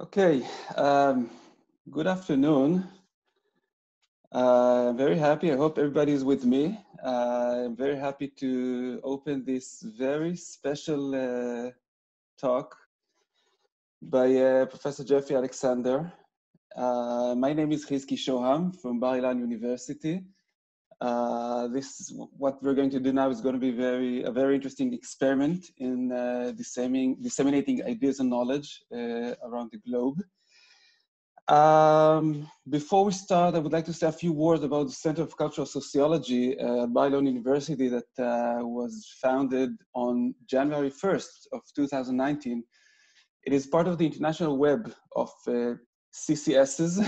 Okay, good afternoon. I'm very happy. I hope everybody is with me. I'm very happy to open this very special talk by Professor Jeffrey Alexander. My name is Chizki Shoham from Bar-Ilan University. What we're going to do now is going to be a very interesting experiment in disseminating ideas and knowledge around the globe. Before we start, I would like to say a few words about the Center of Cultural Sociology at Bar-Ilan University that was founded on January 1st of 2019. It is part of the international web of CCSs,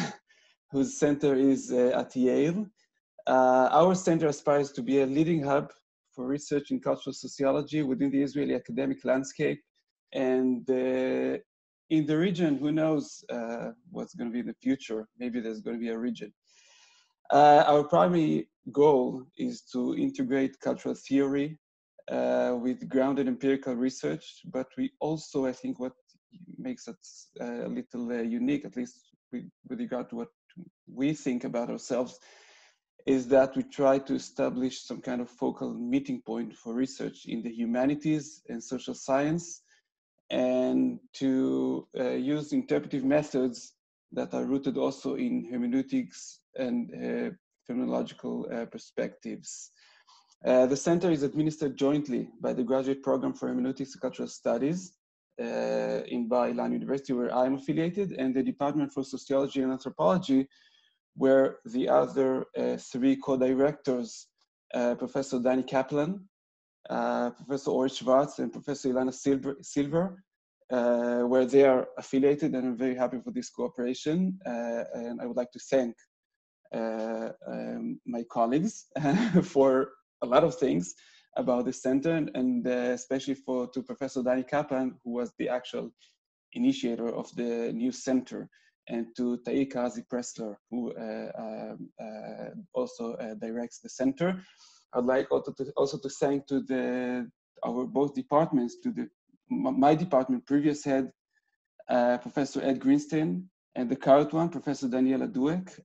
whose center is at Yale. Our center aspires to be a leading hub for research in cultural sociology within the Israeli academic landscape. And in the region, who knows what's going to be in the future? Maybe there's going to be a region. Our primary goal is to integrate cultural theory with grounded empirical research, but we also, I think, what makes us a little unique, at least with regard to what we think about ourselves, is that we try to establish some kind of focal meeting point for research in the humanities and social science, and to use interpretive methods that are rooted also in hermeneutics and phenomenological perspectives. The center is administered jointly by the Graduate Program for Hermeneutics and Cultural Studies in Bar-Ilan University, where I'm affiliated, and the Department for Sociology and Anthropology, where the other three co-directors, Professor Danny Kaplan, Professor Ori Schwartz, and Professor Ilana Silver, where they are affiliated, and I'm very happy for this cooperation. And I would like to thank my colleagues for a lot of things about the center, and especially to Professor Danny Kaplan, who was the actual initiator of the new center, and to Taika Azi-Pressler, who also directs the center. I'd like also to thank to our both departments, to my department previous head, Professor Ed Greenstein, and the current one, Professor Daniela Duek,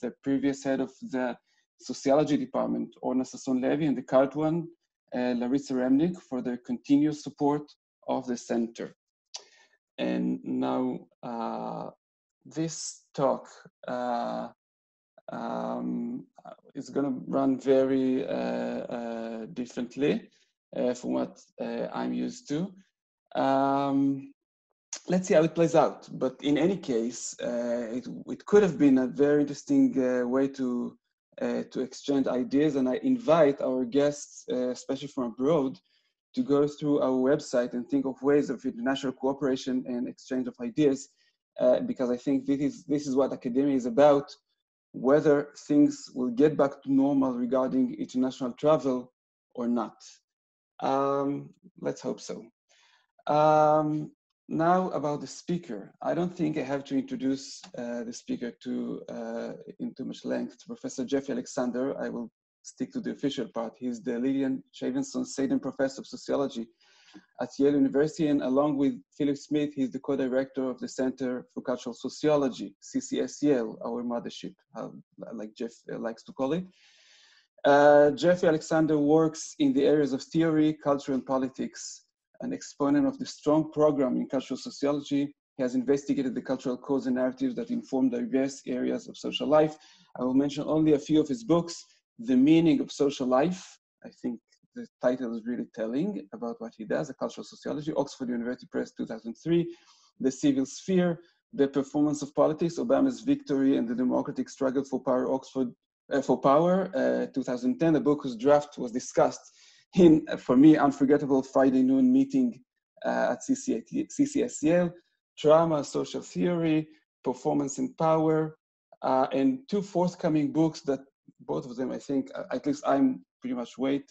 the previous head of the Sociology department, Orna Sasson-Levy, and the current one, Larissa Remnick, for their continuous support of the center. And now this talk is going to run very differently from what I'm used to. Let's see how it plays out. But in any case, it could have been a very interesting way to exchange ideas. And I invite our guests, especially from abroad, to go through our website and think of ways of international cooperation and exchange of ideas, because I think this is what academia is about, whether things will get back to normal regarding international travel or not. Let's hope so. Now about the speaker. I don't think I have to introduce the speaker in too much length. Professor Jeffrey Alexander, I will stick to the official part. He's the Lillian Shavenson-Seiden Professor of Sociology at Yale University, and along with Philip Smith, he's the co-director of the Center for Cultural Sociology, CCS Yale, our mothership, like Jeff likes to call it. Jeffrey Alexander works in the areas of theory, culture, and politics, an exponent of the strong program in cultural sociology. He has investigated the cultural codes and narratives that inform diverse areas of social life. I will mention only a few of his books. The Meaning of Social Life, I think the title is really telling about what he does, a cultural sociology, Oxford University Press, 2003. The Civil Sphere, The Performance of Politics, Obama's Victory and the Democratic Struggle for Power, Oxford, 2010, a book whose draft was discussed in, for me, unforgettable Friday noon meeting at CCS Yale. Trauma, Social Theory, Performance and Power, and two forthcoming books that both of them, I think, at least I'm pretty much waiting,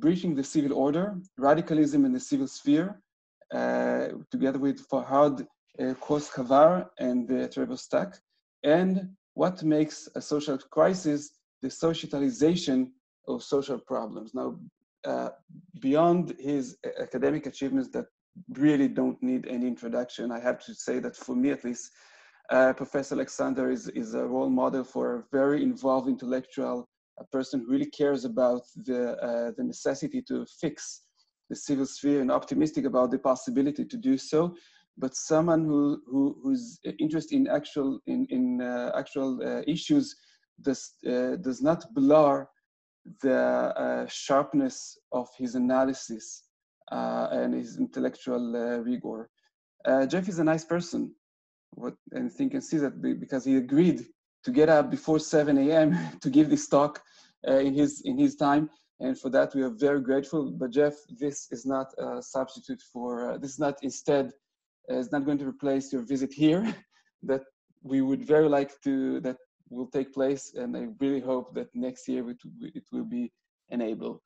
Breaching the Civil Order, Radicalism in the Civil Sphere, together with Farhad Kos-Kavar and Trevor Stack, and What Makes a Social Crisis, the Societalization of Social Problems. Now, beyond his academic achievements that really don't need any introduction. I have to say that for me, at least, Professor Alexander is a role model for a very involved intellectual, a person who really cares about the necessity to fix the civil sphere and optimistic about the possibility to do so, but someone who's interested in actual issues does not blur the sharpness of his analysis and his intellectual rigor. Jeff is a nice person. And I think you can see that because he agreed to get up before 7 a.m. to give this talk in his time. And for that, we are very grateful. But Jeff, this is not a substitute for, this is not instead, it's not going to replace your visit here that we would very like to, that will take place. And I really hope that next year it will be enabled.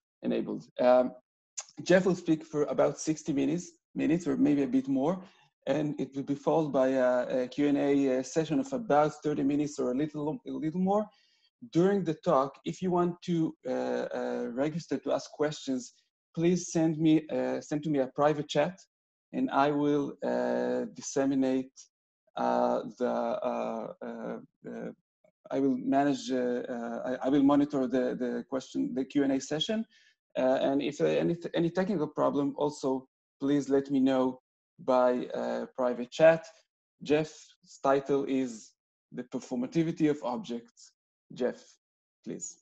Jeff will speak for about 60 minutes or maybe a bit more. And it will be followed by a Q&A session of about 30 minutes or a little more. During the talk, if you want to register to ask questions, please send to me a private chat, and I will disseminate I will manage. I will monitor the Q&A session, and if any technical problem, also please let me know by private chat. Jeff's title is The Performativity of Objects. Jeff, please.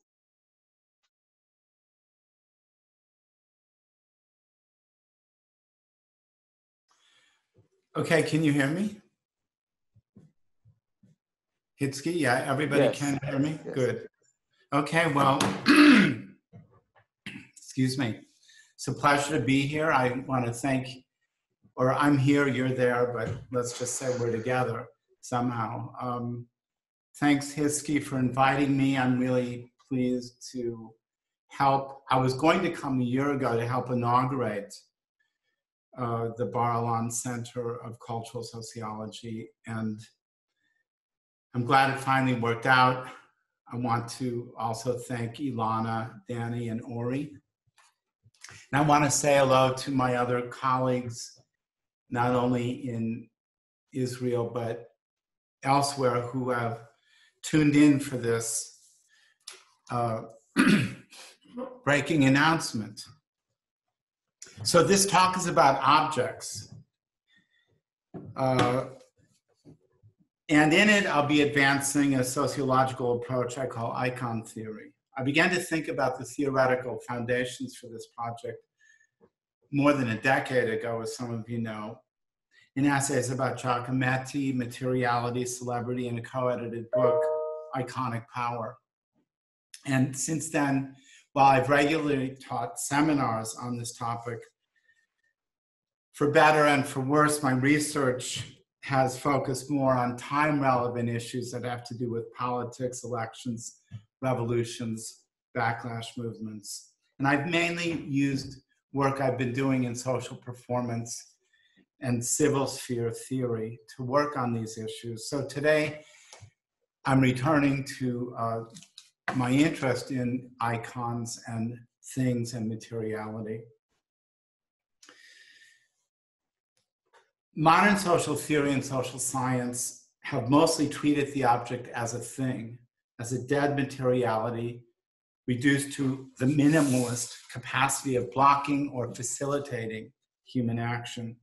Okay, can you hear me? Hitsky, yeah, everybody yes. Can hear me? Yes. Good. Okay, well, excuse me. It's a pleasure to be here. I want to thank, or I'm here, you're there, but let's just say we're together somehow. Thanks, Hitsky, for inviting me. I'm really pleased to help. I was going to come a year ago to help inaugurate the Bar-Ilan Center of Cultural Sociology, and I'm glad it finally worked out. I want to also thank Ilana, Danny, and Ori. And I want to say hello to my other colleagues, not only in Israel, but elsewhere, who have tuned in for this breaking announcement. So this talk is about objects. And in it, I'll be advancing a sociological approach I call icon theory. I began to think about the theoretical foundations for this project more than a decade ago, as some of you know, in essays about Giacometti, materiality, celebrity, and a co-edited book, Iconic Power. And since then, while I've regularly taught seminars on this topic, for better and for worse, my research has focused more on time-relevant issues that have to do with politics, elections, revolutions, backlash movements. And I've mainly used work I've been doing in social performance and civil sphere theory to work on these issues. So today, I'm returning to my interest in icons and things and materiality. Modern social theory and social science have mostly treated the object as a thing, as a dead materiality, reduced to the minimalist capacity of blocking or facilitating human action,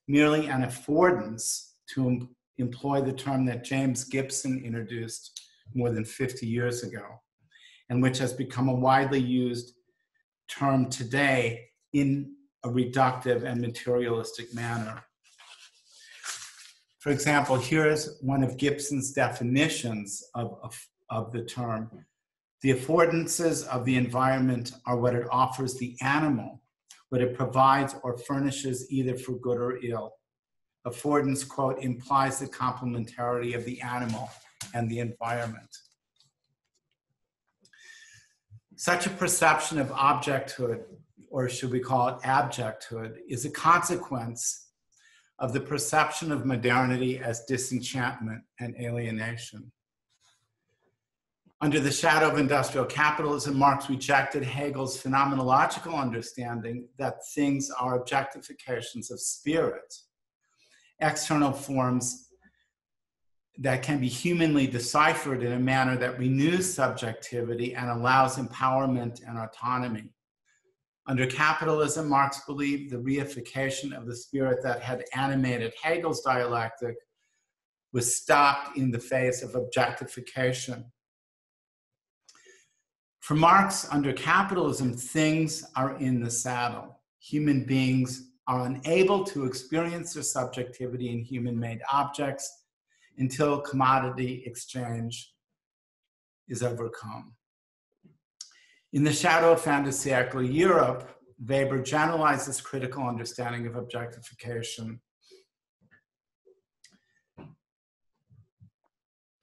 merely an affordance, to employ the term that James Gibson introduced more than 50 years ago, and which has become a widely used term today in a reductive and materialistic manner. For example, here's one of Gibson's definitions of the term. The affordances of the environment are what it offers the animal, what it provides or furnishes either for good or ill. Affordance, quote, implies the complementarity of the animal and the environment. Such a perception of objecthood, or should we call it abjecthood, is a consequence of the perception of modernity as disenchantment and alienation. Under the shadow of industrial capitalism, Marx rejected Hegel's phenomenological understanding that things are objectifications of spirit, external forms that can be humanly deciphered in a manner that renews subjectivity and allows empowerment and autonomy. Under capitalism, Marx believed the reification of the spirit that had animated Hegel's dialectic was stopped in the face of objectification. For Marx, under capitalism, things are in the saddle. Human beings are unable to experience their subjectivity in human-made objects until commodity exchange is overcome. In the shadow of fin de siècle Europe, Weber generalized this critical understanding of objectification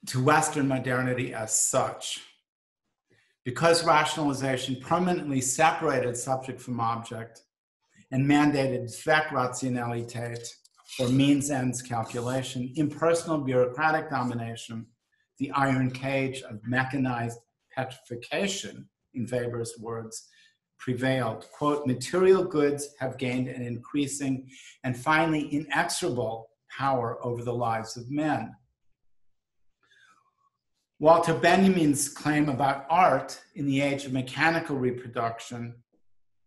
to Western modernity as such. Because rationalization permanently separated subject from object and mandated Zweckrationalität, or means-ends calculation, impersonal bureaucratic domination, the iron cage of mechanized petrification, in Weber's words, prevailed. Quote, material goods have gained an increasing and finally inexorable power over the lives of men. Walter Benjamin's claim about art in the age of mechanical reproduction,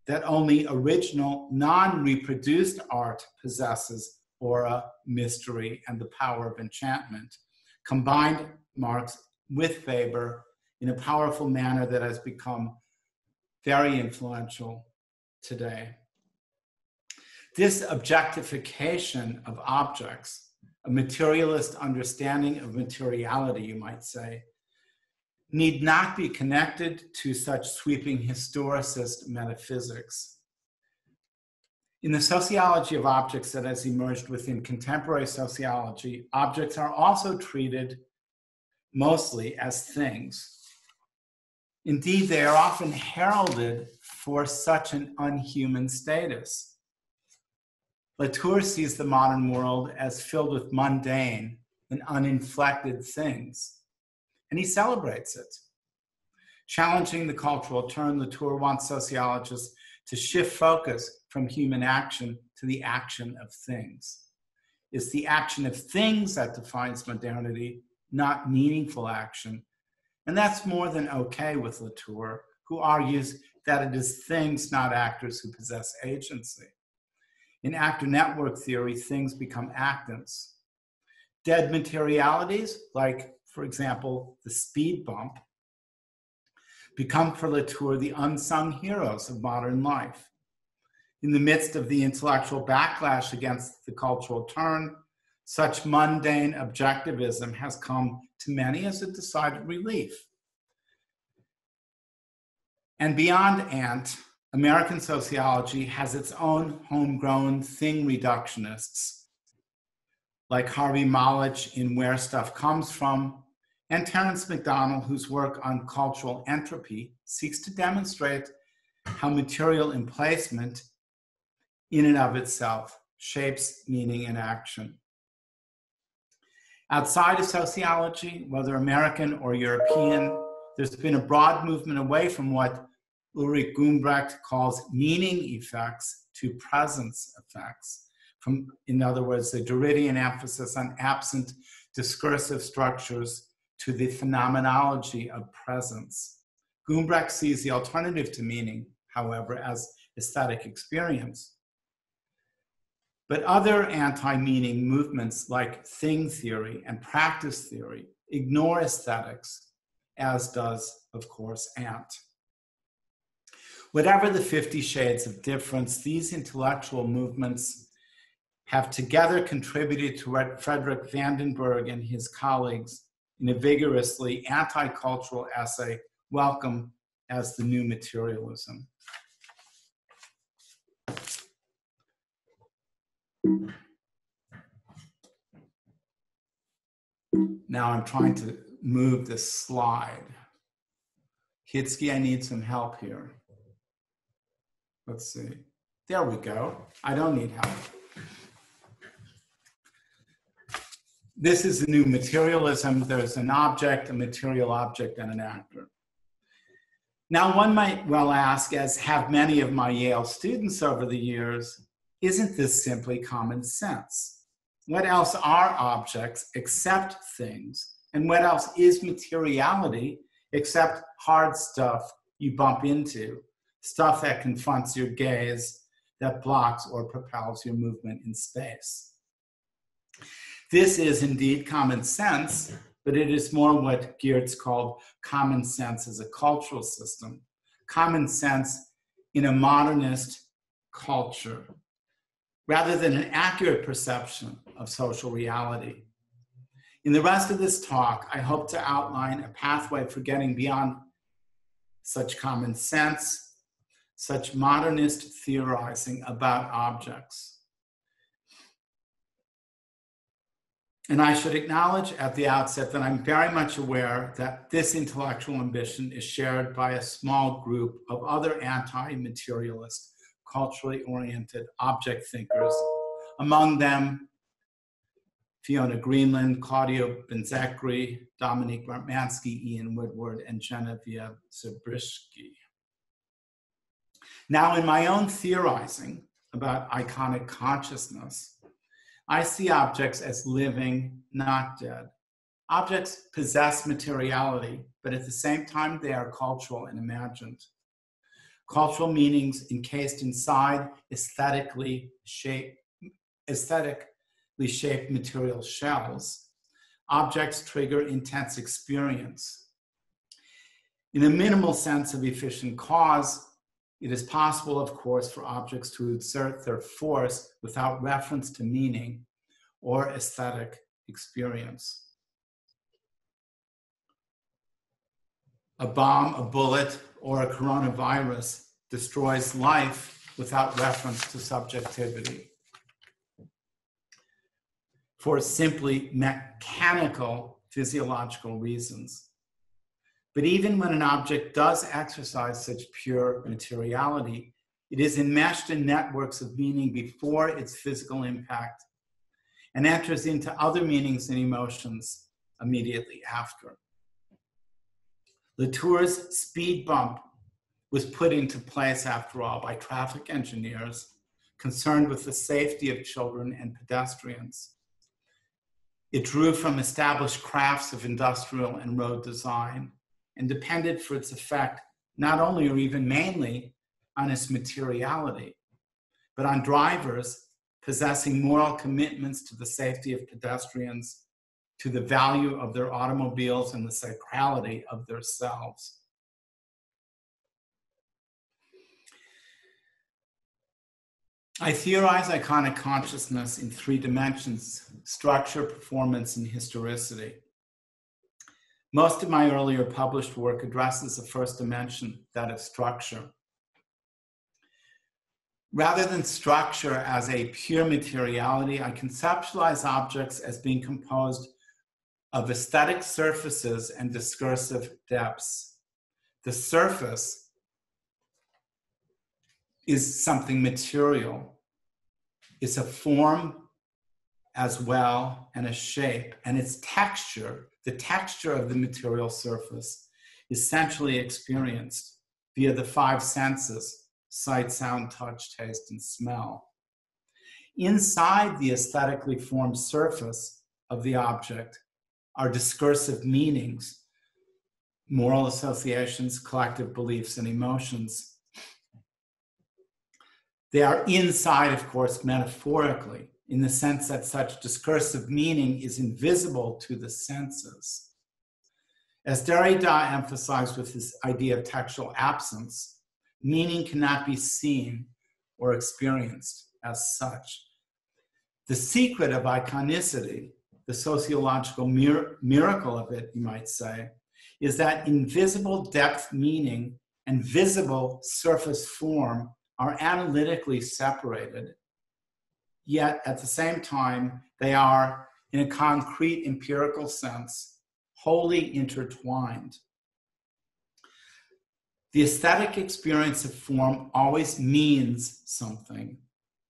that only original, non-reproduced art possesses aura, mystery, and the power of enchantment, combined Marx with Weber in a powerful manner that has become very influential today. This objectification of objects, a materialist understanding of materiality, you might say, need not be connected to such sweeping historicist metaphysics. In the sociology of objects that has emerged within contemporary sociology, objects are also treated mostly as things. Indeed, they are often heralded for such an unhuman status. Latour sees the modern world as filled with mundane and uninflected things, and he celebrates it. Challenging the cultural turn, Latour wants sociologists to shift focus from human action to the action of things. It's the action of things that defines modernity, not meaningful action. And that's more than okay with Latour, who argues that it is things, not actors, who possess agency. In actor network theory, things become actants. Dead materialities, like, for example, the speed bump, become for Latour the unsung heroes of modern life. In the midst of the intellectual backlash against the cultural turn, such mundane objectivism has come to many as a decided relief. And beyond Ant, American sociology has its own homegrown thing reductionists, like Harvey Malich in Where Stuff Comes From, and Terence McDonald, whose work on cultural entropy seeks to demonstrate how material emplacement in and of itself shapes meaning and action. Outside of sociology, whether American or European, there's been a broad movement away from what Ulrich Gumbrecht calls meaning effects to presence effects. From, in other words, the Derridian emphasis on absent discursive structures to the phenomenology of presence. Gumbrecht sees the alternative to meaning, however, as aesthetic experience. But other anti-meaning movements like thing theory and practice theory ignore aesthetics, as does, of course, Ant. Whatever the 50 shades of difference, these intellectual movements have together contributed to what Frederick Vandenberg and his colleagues in a vigorously anti-cultural essay welcome as the new materialism. Now I'm trying to move this slide. Hitsky, I need some help here. Let's see. There we go. I don't need help. This is the new materialism. There's an object, a material object, and an actor. Now, one might well ask, as have many of my Yale students over the years, isn't this simply common sense? What else are objects except things? And what else is materiality except hard stuff you bump into, stuff that confronts your gaze, that blocks or propels your movement in space? This is indeed common sense, but it is more what Geertz called common sense as a cultural system, common sense in a modernist culture, rather than an accurate perception of social reality. In the rest of this talk, I hope to outline a pathway for getting beyond such common sense, such modernist theorizing about objects. And I should acknowledge at the outset that I'm very much aware that this intellectual ambition is shared by a small group of other anti-materialist, culturally oriented object thinkers, among them Fiona Greenland, Claudio Benzecri, Dominique Bartmansky, Ian Woodward, and Genevieve Zabriskie. Now, in my own theorizing about iconic consciousness, I see objects as living, not dead. Objects possess materiality, but at the same time, they are cultural and imagined. Cultural meanings encased inside aesthetically shaped material shells. Objects trigger intense experience. In a minimal sense of efficient cause, it is possible, of course, for objects to exert their force without reference to meaning or aesthetic experience. A bomb, a bullet, or a coronavirus destroys life without reference to subjectivity, for simply mechanical physiological reasons. But even when an object does exercise such pure materiality, it is enmeshed in networks of meaning before its physical impact and enters into other meanings and emotions immediately after. Latour's speed bump was put into place, after all, by traffic engineers concerned with the safety of children and pedestrians. It drew from established crafts of industrial and road design and depended for its effect not only or even mainly on its materiality, but on drivers possessing moral commitments to the safety of pedestrians, to the value of their automobiles and the sacrality of their selves. I theorize iconic consciousness in three dimensions: structure, performance, and historicity. Most of my earlier published work addresses the first dimension, that of structure. Rather than structure as a pure materiality, I conceptualize objects as being composed of aesthetic surfaces and discursive depths. The surface is something material. It's a form as well and a shape, and its texture, the texture of the material surface, is centrally experienced via the five senses: sight, sound, touch, taste, and smell. Inside the aesthetically formed surface of the object are discursive meanings, moral associations, collective beliefs, and emotions. They are inside, of course, metaphorically, in the sense that such discursive meaning is invisible to the senses. As Derrida emphasized with his idea of textual absence, meaning cannot be seen or experienced as such. The secret of iconicity, the sociological miracle of it, you might say, is that invisible depth meaning and visible surface form are analytically separated, yet at the same time, they are, in a concrete empirical sense, wholly intertwined. The aesthetic experience of form always means something,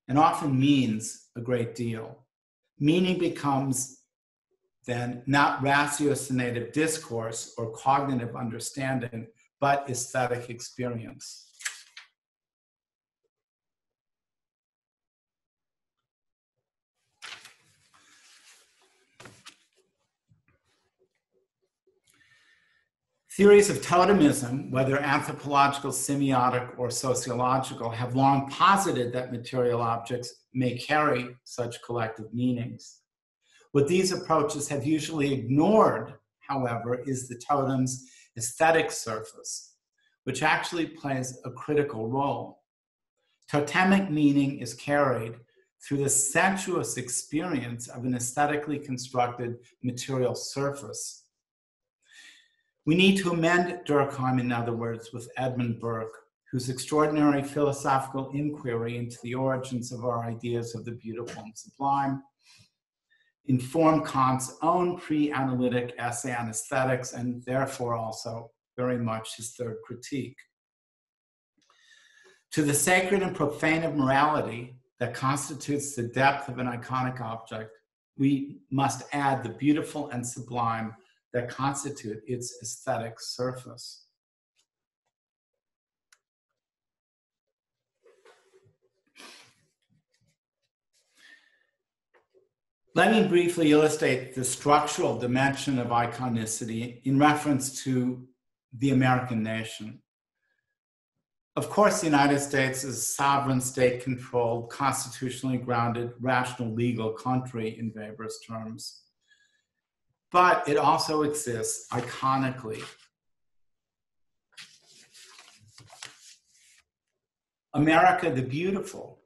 and often means a great deal. Meaning becomes then not ratiocinative discourse or cognitive understanding, but aesthetic experience. Theories of totemism, whether anthropological, semiotic, or sociological, have long posited that material objects may carry such collective meanings. What these approaches have usually ignored, however, is the totem's aesthetic surface, which actually plays a critical role. Totemic meaning is carried through the sensuous experience of an aesthetically constructed material surface. We need to amend Durkheim, in other words, with Edmund Burke, whose extraordinary philosophical inquiry into the origins of our ideas of the beautiful and sublime informed Kant's own pre-analytic essay on aesthetics, and therefore also very much his third critique. To the sacred and profane of morality that constitutes the depth of an iconic object, we must add the beautiful and sublime that constitute its aesthetic surface. Let me briefly illustrate the structural dimension of iconicity in reference to the American nation. Of course, the United States is a sovereign, state-controlled, constitutionally grounded, rational, legal country in Weber's terms. But it also exists iconically. America the Beautiful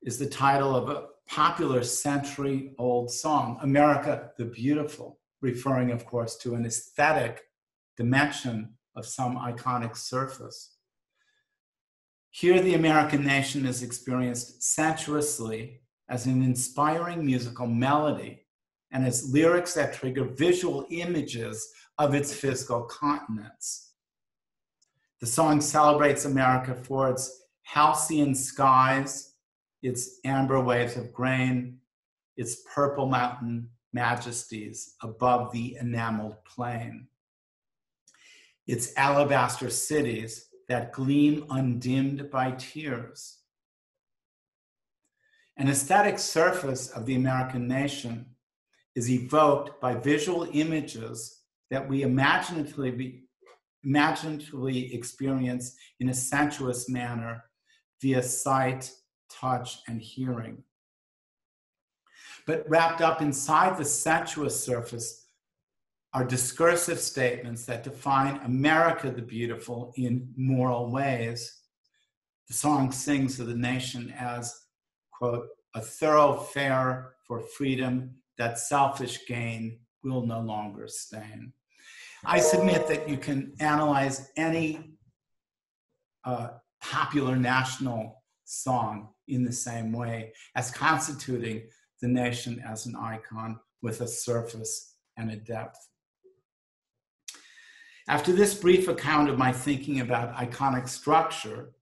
is the title of a popular century-old song, America the Beautiful, referring, of course, to an aesthetic dimension of some iconic surface. Here, the American nation is experienced sensuously as an inspiring musical melody and as lyrics that trigger visual images of its physical continents. The song celebrates America for its halcyon skies, its amber waves of grain, its purple mountain majesties above the enameled plain, its alabaster cities that gleam undimmed by tears. An aesthetic surface of the American nation is evoked by visual images that we imaginatively experience in a sensuous manner via sight, touch, and hearing. But wrapped up inside the sensuous surface are discursive statements that define America the Beautiful in moral ways. The song sings of the nation as, quote, a thoroughfare for freedom that selfish gain will no longer stain. I submit that you can analyze any popular national song in the same way as constituting the nation as an icon with a surface and a depth. After this brief account of my thinking about iconic structure,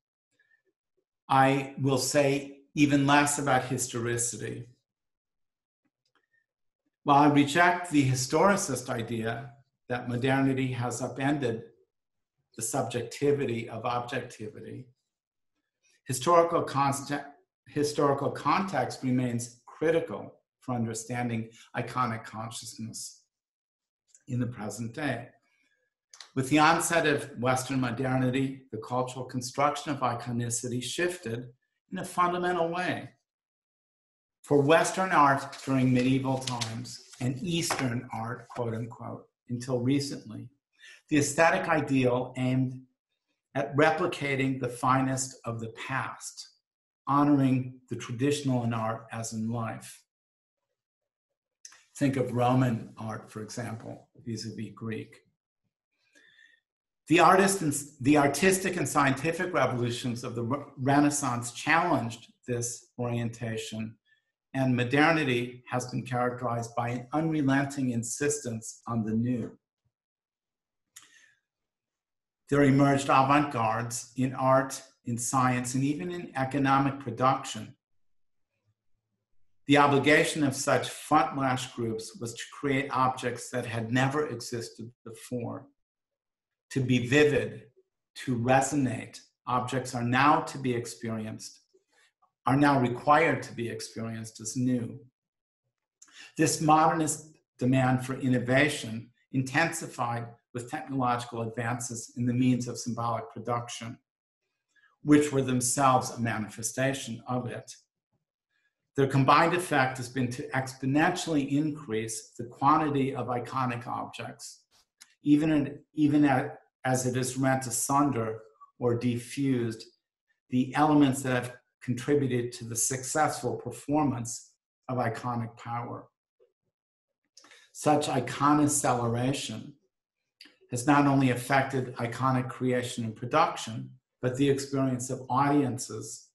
I will say even less about historicity. While I reject the historicist idea that modernity has upended the subjectivity of objectivity, historical context remains critical for understanding iconic consciousness in the present day. With the onset of Western modernity, the cultural construction of iconicity shifted in a fundamental way. For Western art during medieval times and Eastern art, quote unquote, until recently, the aesthetic ideal aimed at replicating the finest of the past, honoring the traditional in art as in life. Think of Roman art, for example, vis-a-vis Greek. The artistic and scientific revolutions of the Renaissance challenged this orientation, and modernity has been characterized by an unrelenting insistence on the new. There emerged avant-gardes in art, in science, and even in economic production. The obligation of such frontlash groups was to create objects that had never existed before, to be vivid, to resonate. Objects are now to be experienced, are now required to be experienced as new. This modernist demand for innovation intensified with technological advances in the means of symbolic production, which were themselves a manifestation of it. Their combined effect has been to exponentially increase the quantity of iconic objects, even as it is rent asunder or diffused the elements that have contributed to the successful performance of iconic power. Such iconiceleration has not only affected iconic creation and production, but the experience of audiences,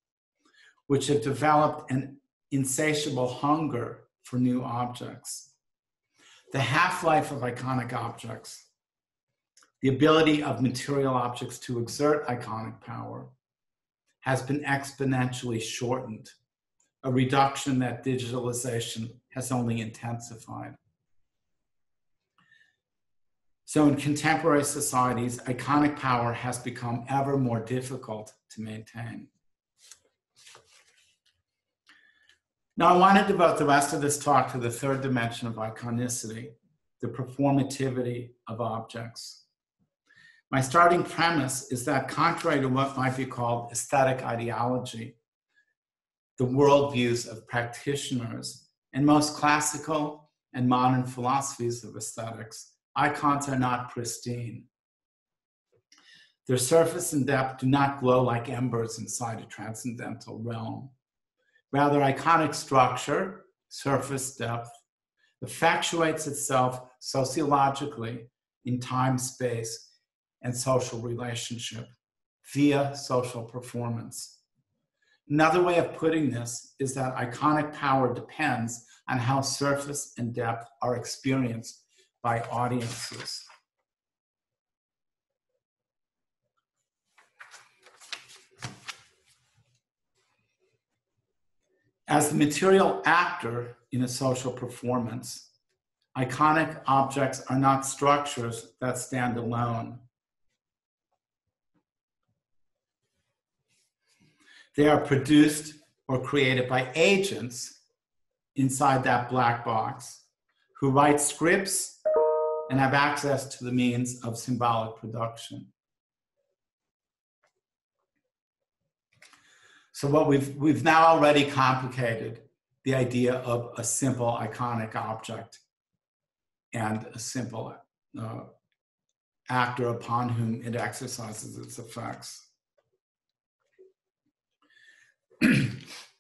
which have developed an insatiable hunger for new objects. The half-life of iconic objects, the ability of material objects to exert iconic power, has been exponentially shortened, a reduction that digitalization has only intensified. So in contemporary societies, iconic power has become ever more difficult to maintain. Now, I want to devote the rest of this talk to the third dimension of iconicity, the performativity of objects. My starting premise is that contrary to what might be called aesthetic ideology, the worldviews of practitioners, and most classical and modern philosophies of aesthetics, icons are not pristine. Their surface and depth do not glow like embers inside a transcendental realm. Rather, iconic structure, surface depth, effectuates itself sociologically in time, space, and social relationship via social performance. Another way of putting this is that iconic power depends on how surface and depth are experienced by audiences. As the material actor in a social performance, iconic objects are not structures that stand alone. They are produced or created by agents inside that black box who write scripts and have access to the means of symbolic production. So what we've now already complicated the idea of a simple iconic object and a simple actor upon whom it exercises its effects.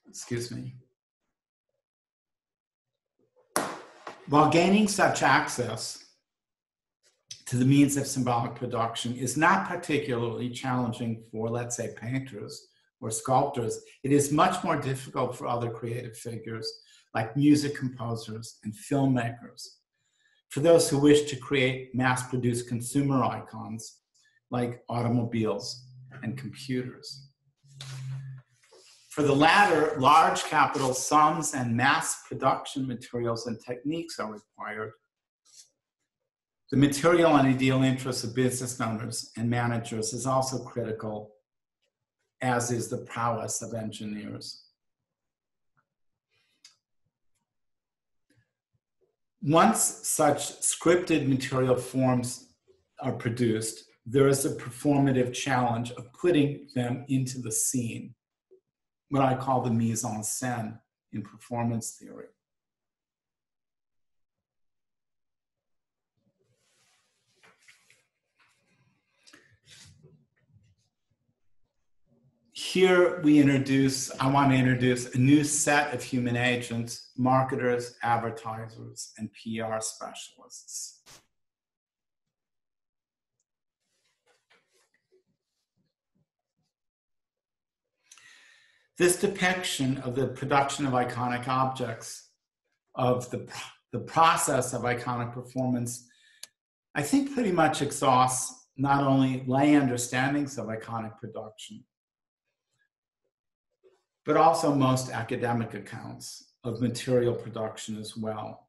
Excuse me. While gaining such access to the means of symbolic production is not particularly challenging for, let's say, painters or sculptors, it is much more difficult for other creative figures like music composers and filmmakers, for those who wish to create mass-produced consumer icons like automobiles and computers. For the latter, large capital sums and mass production materials and techniques are required. The material and ideal interests of business owners and managers is also critical, as is the prowess of engineers. Once such scripted material forms are produced, there is a performative challenge of putting them into the scene, what I call the mise en scène in performance theory. Here I want to introduce a new set of human agents, marketers, advertisers, and PR specialists. This depiction of the production of iconic objects, of the process of iconic performance, I think pretty much exhausts not only lay understandings of iconic production, but also most academic accounts of material production as well.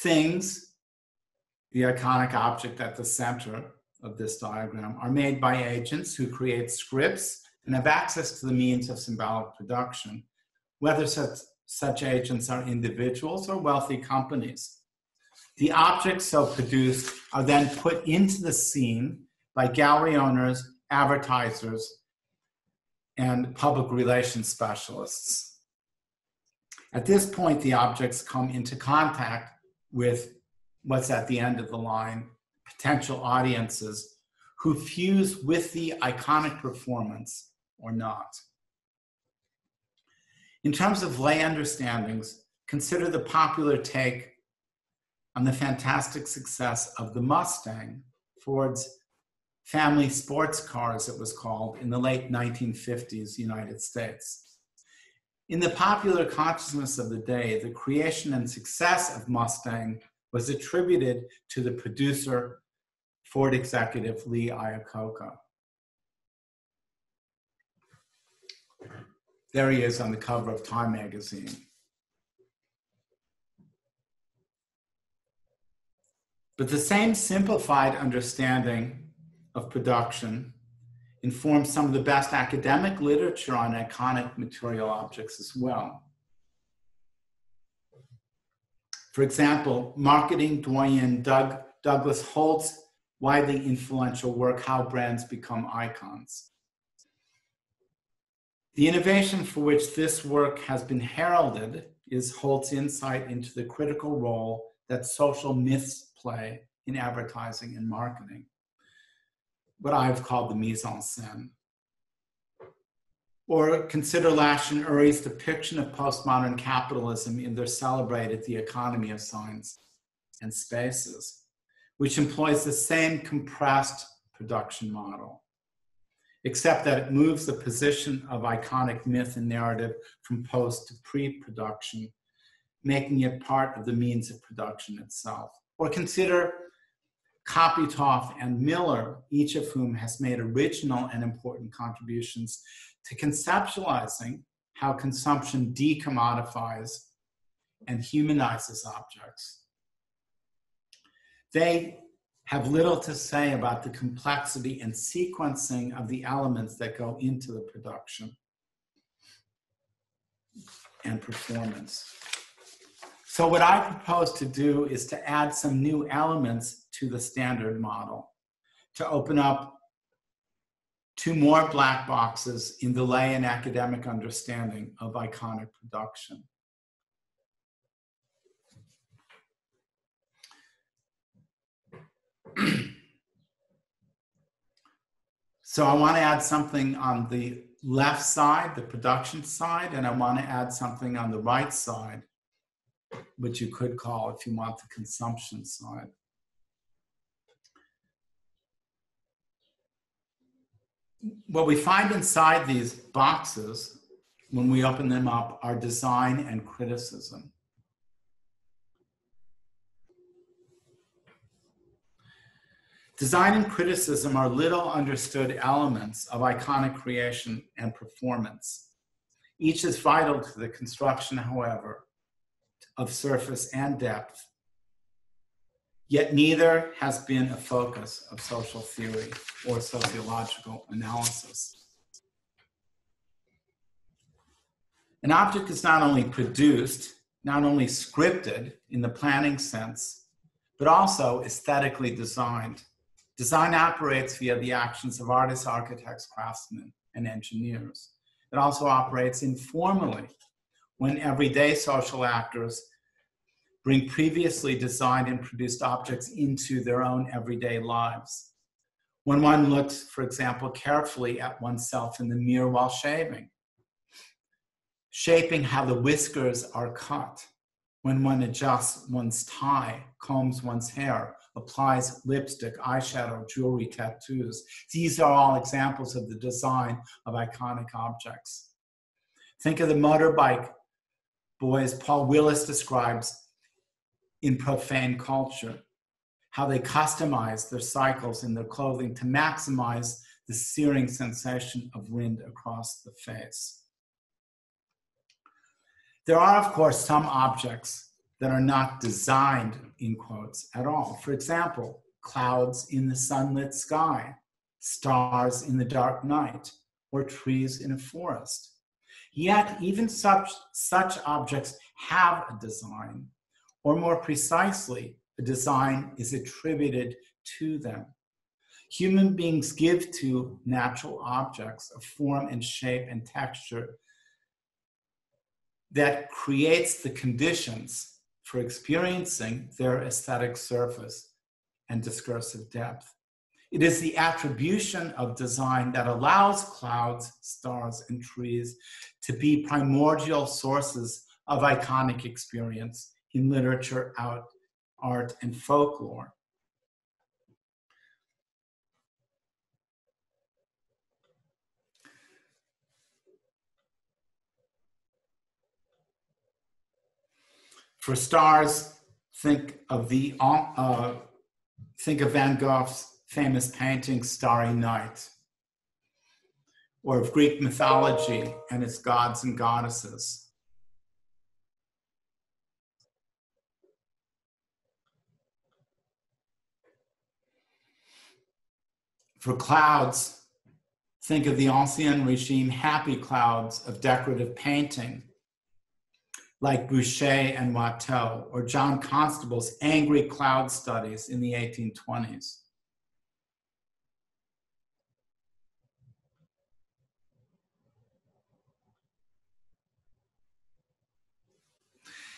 Things, the iconic object at the center of this diagram, are made by agents who create scripts and have access to the means of symbolic production, whether such agents are individuals or wealthy companies. The objects so produced are then put into the scene by gallery owners, advertisers, and public relations specialists. At this point, the objects come into contact with what's at the end of the line, potential audiences who fuse with the iconic performance or not. In terms of lay understandings, consider the popular take on the fantastic success of the Mustang, Ford's family sports car, as it was called, in the late 1950s United States. In the popular consciousness of the day, the creation and success of Mustang was attributed to the producer, Ford executive Lee Iacocca. There he is on the cover of Time magazine. But the same simplified understanding of production informs some of the best academic literature on iconic material objects as well. For example, marketing doyen Douglas Holt's widely influential work, How Brands Become Icons. The innovation for which this work has been heralded is Holt's insight into the critical role that social myths play in advertising and marketing, what I've called the mise en scène. Or consider Lash and Urey's depiction of postmodern capitalism in their celebrated The Economy of Signs and Spaces, which employs the same compressed production model, except that it moves the position of iconic myth and narrative from post to pre-production, making it part of the means of production itself. Or consider Kopytov and Miller, each of whom has made original and important contributions to conceptualizing how consumption decommodifies and humanizes objects. They have little to say about the complexity and sequencing of the elements that go into the production and performance. So what I propose to do is to add some new elements to the standard model, to open up 2 more black boxes in the lay and academic understanding of iconic production. So I want to add something on the left side, the production side, and I want to add something on the right side, which you could call, if you want, the consumption side. What we find inside these boxes, when we open them up, are design and criticism. Design and criticism are little understood elements of iconic creation and performance. Each is vital to the construction, however, of surface and depth. Yet neither has been a focus of social theory or sociological analysis. An object is not only produced, not only scripted in the planning sense, but also aesthetically designed. Design operates via the actions of artists, architects, craftsmen, and engineers. It also operates informally when everyday social actors bring previously designed and produced objects into their own everyday lives. When one looks, for example, carefully at oneself in the mirror while shaving, shaping how the whiskers are cut, when one adjusts one's tie, combs one's hair, applies lipstick, eyeshadow, jewelry, tattoos. These are all examples of the design of iconic objects. Think of the motorbike boys Paul Willis describes in Profane Culture, how they customize their cycles and their clothing to maximize the searing sensation of wind across the face. There are, of course, some objects that are not designed, in quotes, at all. For example, clouds in the sunlit sky, stars in the dark night, or trees in a forest. Yet, even such objects have a design, or more precisely, a design is attributed to them. Human beings give to natural objects a form and shape and texture that creates the conditions for experiencing their aesthetic surface and discursive depth. It is the attribution of design that allows clouds, stars, and trees to be primordial sources of iconic experience in literature, art, and folklore. For stars, think of Van Gogh's famous painting, Starry Night, or of Greek mythology and its gods and goddesses. For clouds, think of the Ancien Regime happy clouds of decorative painting, like Boucher and Watteau, or John Constable's angry cloud studies in the 1820s.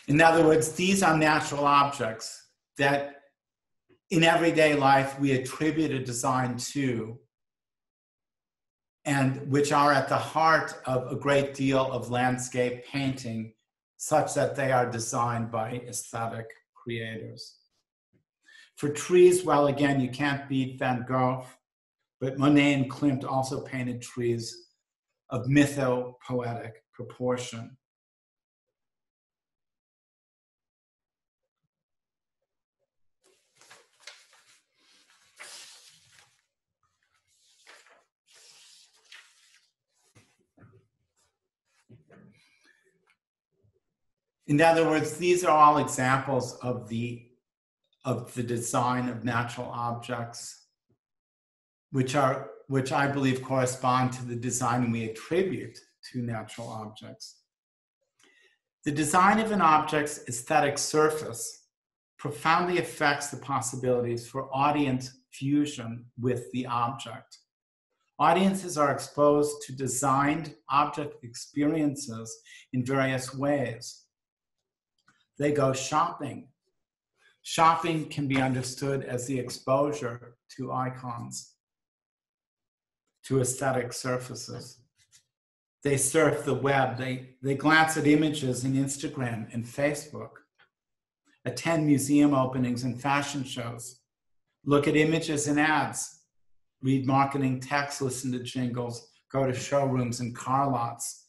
In other words, these are natural objects that in everyday life we attribute a design to, and which are at the heart of a great deal of landscape painting, such that they are designed by aesthetic creators. For trees, well, again, you can't beat Van Gogh, but Monet and Klimt also painted trees of mythopoetic proportion. In other words, these are all examples of the design of natural objects, which I believe correspond to the design we attribute to natural objects. The design of an object's aesthetic surface profoundly affects the possibilities for audience fusion with the object. Audiences are exposed to designed object experiences in various ways. They go shopping. Shopping can be understood as the exposure to icons, to aesthetic surfaces. They surf the web. They glance at images in Instagram and Facebook, attend museum openings and fashion shows, look at images in ads, read marketing text, listen to jingles, go to showrooms and car lots.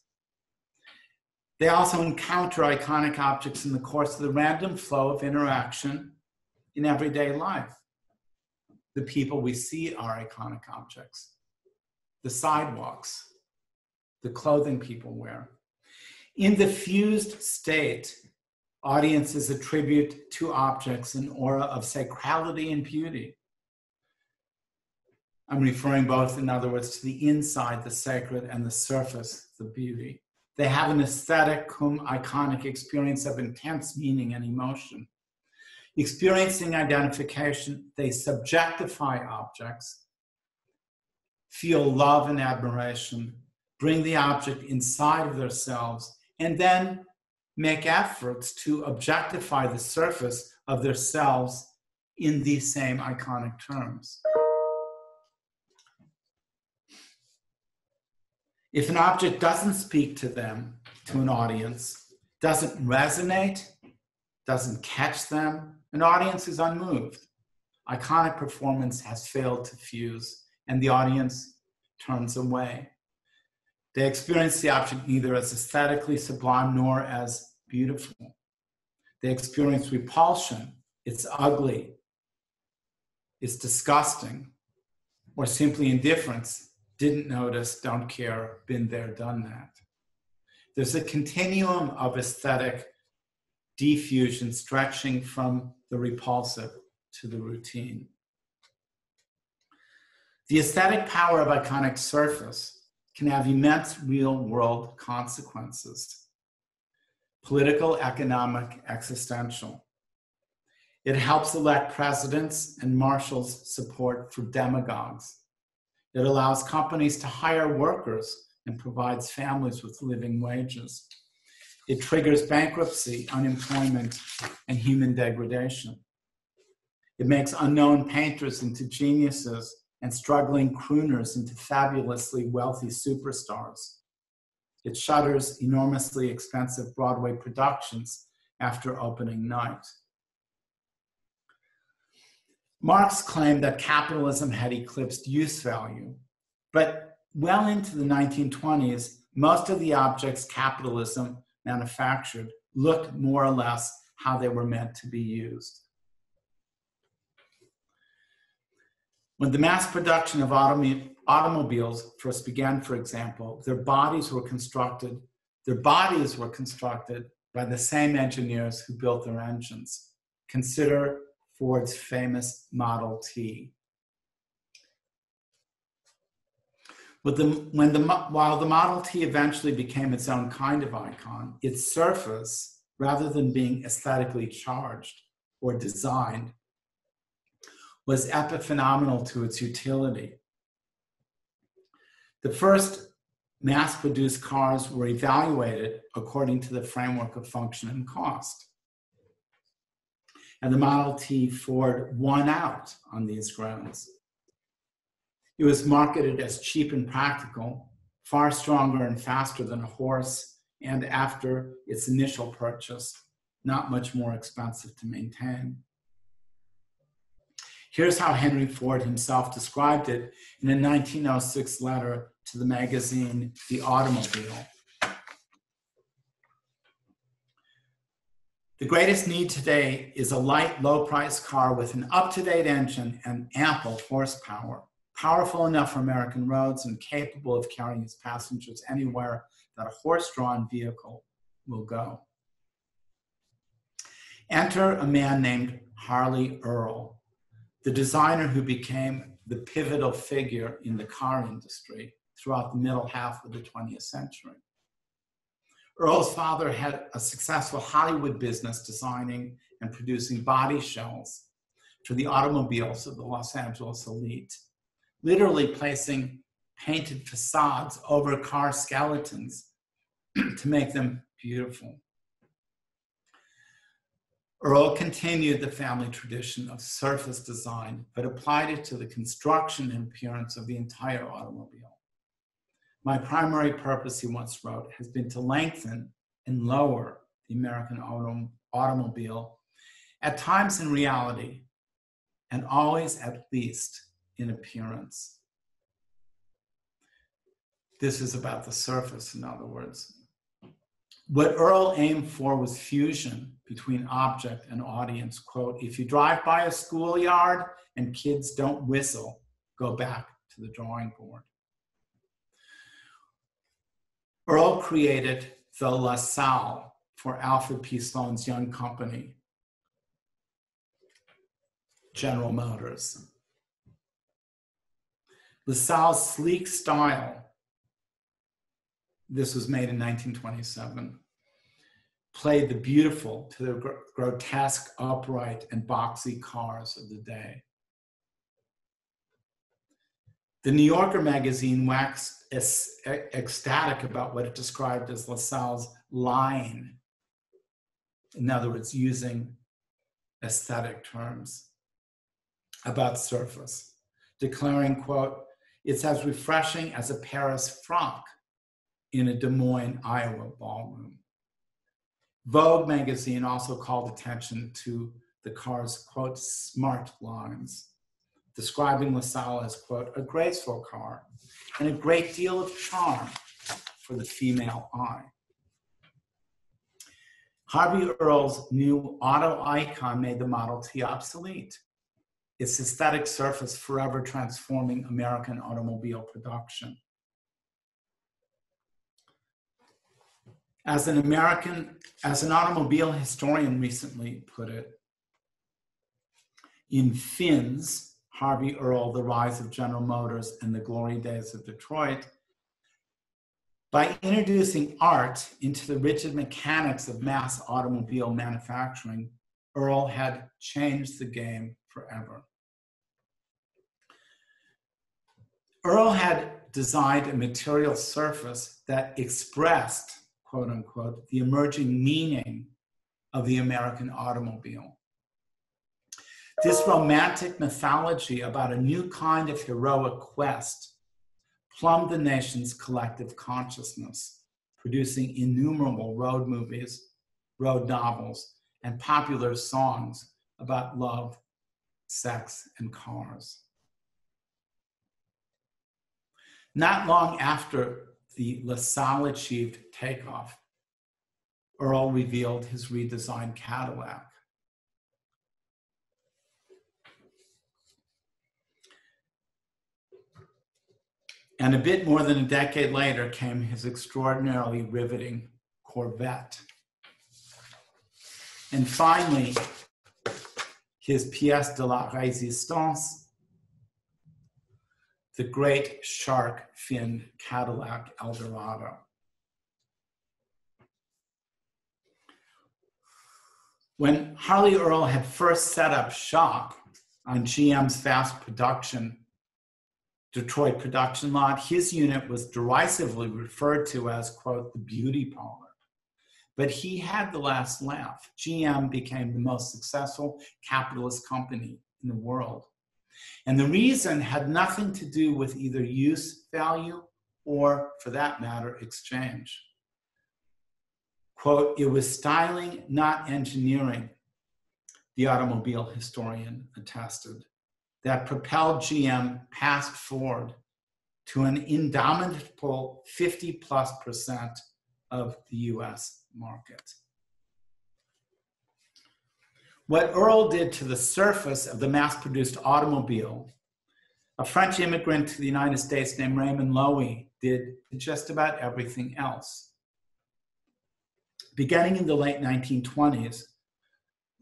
They also encounter iconic objects in the course of the random flow of interaction in everyday life. The people we see are iconic objects. The sidewalks, the clothing people wear. In the fused state, audiences attribute to objects an aura of sacrality and beauty. I'm referring both, in other words, to the inside, the sacred, and the surface, the beauty. They have an aesthetic, iconic experience of intense meaning and emotion. Experiencing identification, they subjectify objects, feel love and admiration, bring the object inside of themselves, and then make efforts to objectify the surface of themselves in these same iconic terms. If an object doesn't speak to them, to an audience, doesn't resonate, doesn't catch them, an audience is unmoved. Iconic performance has failed to fuse, and the audience turns away. They experience the object neither as aesthetically sublime nor as beautiful. They experience repulsion. It's ugly. It's disgusting. Or simply indifference. Didn't notice, don't care, been there, done that. There's a continuum of aesthetic diffusion stretching from the repulsive to the routine. The aesthetic power of iconic surface can have immense real-world consequences: political, economic, existential. It helps elect presidents and marshals support for demagogues. It allows companies to hire workers and provides families with living wages. It triggers bankruptcy, unemployment, and human degradation. It makes unknown painters into geniuses and struggling crooners into fabulously wealthy superstars. It shutters enormously expensive Broadway productions after opening night. Marx claimed that capitalism had eclipsed use value, but well into the 1920s, most of the objects capitalism manufactured looked more or less how they were meant to be used. When the mass production of automobiles first began, for example, their bodies were constructed by the same engineers who built their engines. Consider Ford's famous Model T. While the Model T eventually became its own kind of icon, its surface, rather than being aesthetically charged or designed, was epiphenomenal to its utility. The first mass-produced cars were evaluated according to the framework of function and cost. And the Model T Ford won out on these grounds. It was marketed as cheap and practical, far stronger and faster than a horse, and after its initial purchase, not much more expensive to maintain. Here's how Henry Ford himself described it in a 1906 letter to the magazine The Automobile. The greatest need today is a light, low-priced car with an up-to-date engine and ample horsepower, powerful enough for American roads and capable of carrying its passengers anywhere that a horse-drawn vehicle will go. Enter a man named Harley Earl, the designer who became the pivotal figure in the car industry throughout the middle half of the 20th century. Earl's father had a successful Hollywood business designing and producing body shells for the automobiles of the Los Angeles elite, literally placing painted facades over car skeletons to make them beautiful. Earl continued the family tradition of surface design, but applied it to the construction and appearance of the entire automobile. My primary purpose, he once wrote, has been to lengthen and lower the American automobile, at times in reality, and always at least in appearance. This is about the surface, in other words. What Earl aimed for was fusion between object and audience. Quote, if you drive by a schoolyard and kids don't whistle, go back to the drawing board. Earl created the LaSalle for Alfred P. Sloan's young company, General Motors. LaSalle's sleek style, this was made in 1927, played the beautiful to the grotesque, upright, and boxy cars of the day. The New Yorker magazine waxed ecstatic about what it described as LaSalle's line. In other words, using aesthetic terms about surface, declaring, quote, it's as refreshing as a Paris frock in a Des Moines, Iowa ballroom. Vogue magazine also called attention to the car's, quote, smart lines, describing LaSalle as, quote, a graceful car and a great deal of charm for the female eye. Harvey Earl's new auto icon made the Model T obsolete, its aesthetic surface forever transforming American automobile production. As an automobile historian recently put it, in Finn's Harvey Earl, The Rise of General Motors and the Glory Days of Detroit, by introducing art into the rigid mechanics of mass automobile manufacturing, Earl had changed the game forever. Earl had designed a material surface that expressed, quote unquote, the emerging meaning of the American automobile. This romantic mythology about a new kind of heroic quest plumbed the nation's collective consciousness, producing innumerable road movies, road novels, and popular songs about love, sex, and cars. Not long after the LaSalle achieved takeoff, Earl revealed his redesigned Cadillac. And a bit more than a decade later came his extraordinarily riveting Corvette. And finally, his pièce de la résistance, the great shark fin Cadillac Eldorado. When Harley Earl had first set up shop on GM's fast production Detroit production lot, his unit was derisively referred to as, quote, the beauty parlor. But he had the last laugh. GM became the most successful capitalist company in the world. And the reason had nothing to do with either use value or, for that matter, exchange. Quote, it was styling, not engineering, the automobile historian attested, that propelled GM past Ford to an indomitable 50+% of the US market. What Earl did to the surface of the mass-produced automobile, a French immigrant to the United States named Raymond Loewy did to just about everything else. Beginning in the late 1920s,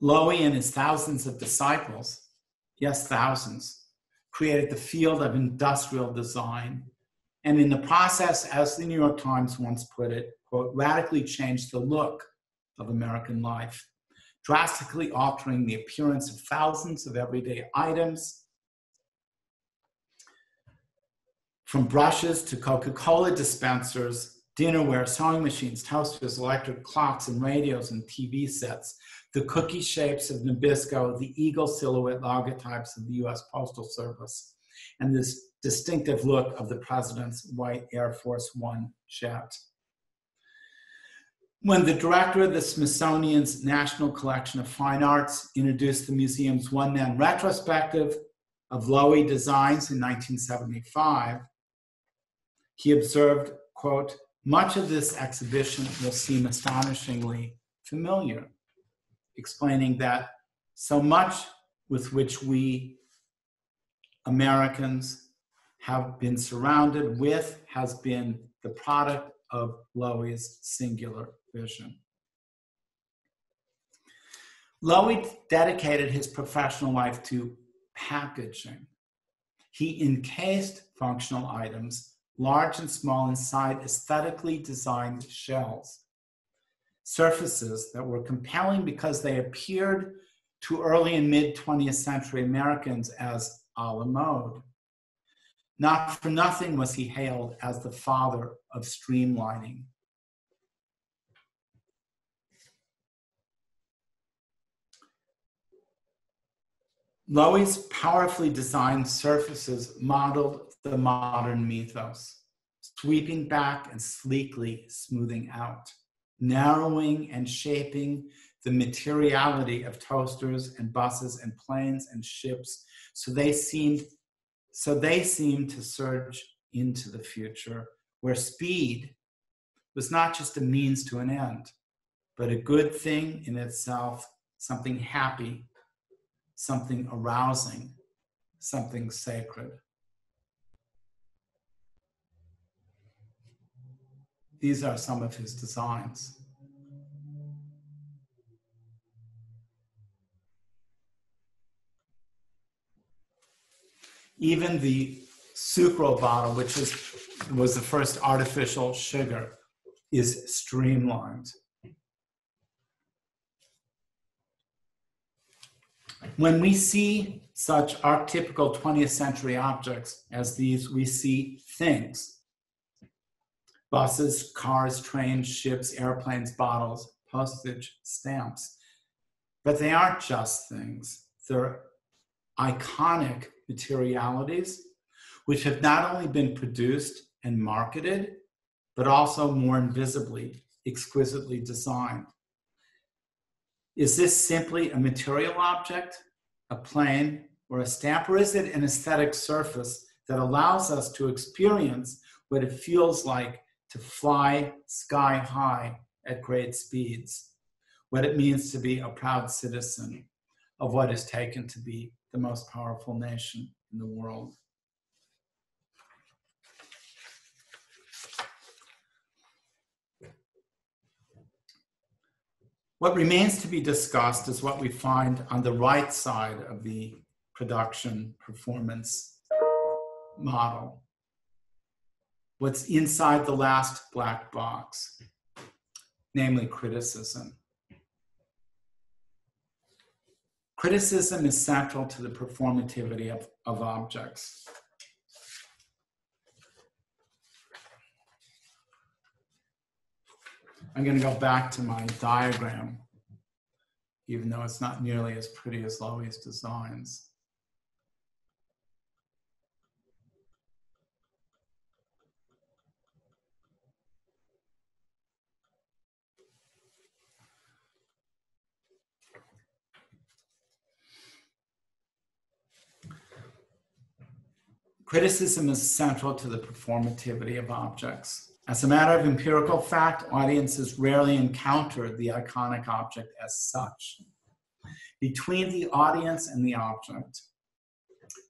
Loewy and his thousands of disciples, yes, thousands, created the field of industrial design, and in the process, as the New York Times once put it, quote, radically changed the look of American life, drastically altering the appearance of thousands of everyday items, from brushes to Coca-Cola dispensers, dinnerware, sewing machines, toasters, electric clocks, and radios and TV sets, the cookie shapes of Nabisco, the eagle silhouette logotypes of the US Postal Service, and this distinctive look of the president's white Air Force One jet. When the director of the Smithsonian's National Collection of Fine Arts introduced the museum's one-man retrospective of Loewy designs in 1975, he observed, quote, much of this exhibition will seem astonishingly familiar, explaining that so much with which we Americans have been surrounded with has been the product of Loewy's singular vision. Loewy dedicated his professional life to packaging. He encased functional items, large and small, inside aesthetically designed shells, surfaces that were compelling because they appeared to early and mid-20th century Americans as a la mode. Not for nothing was he hailed as the father of streamlining. Loewy's powerfully designed surfaces modeled the modern mythos, sweeping back and sleekly smoothing out, narrowing and shaping the materiality of toasters and buses and planes and ships, so they seemed to surge into the future, where speed was not just a means to an end, but a good thing in itself, something happy, something arousing, something sacred. these are some of his designs. Even the sucral bottle, which was the first artificial sugar, is streamlined. When we see such archetypical 20th century objects as these, we see things. Buses, cars, trains, ships, airplanes, bottles, postage, stamps. But they aren't just things. They're iconic materialities which have not only been produced and marketed, but also more invisibly, exquisitely designed. Is this simply a material object, a plane, or a stamp, or is it an aesthetic surface that allows us to experience what it feels like to fly sky high at great speeds, what it means to be a proud citizen of what is taken to be the most powerful nation in the world? What remains to be discussed is what we find on the right side of the production performance model. What's inside the last black box, namely criticism. Criticism is central to the performativity of objects. I'm going to go back to my diagram, even though it's not nearly as pretty as Loewy's designs. Criticism is central to the performativity of objects. As a matter of empirical fact, audiences rarely encounter the iconic object as such. Between the audience and the object,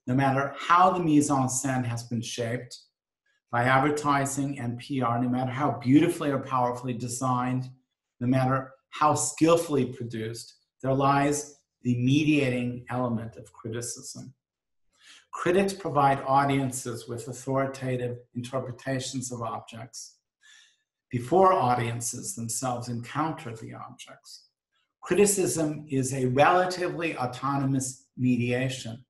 no matter how the mise en scène has been shaped by advertising and PR, no matter how beautifully or powerfully designed, no matter how skillfully produced, there lies the mediating element of criticism. Critics provide audiences with authoritative interpretations of objects before audiences themselves encounter the objects. Criticism is a relatively autonomous mediation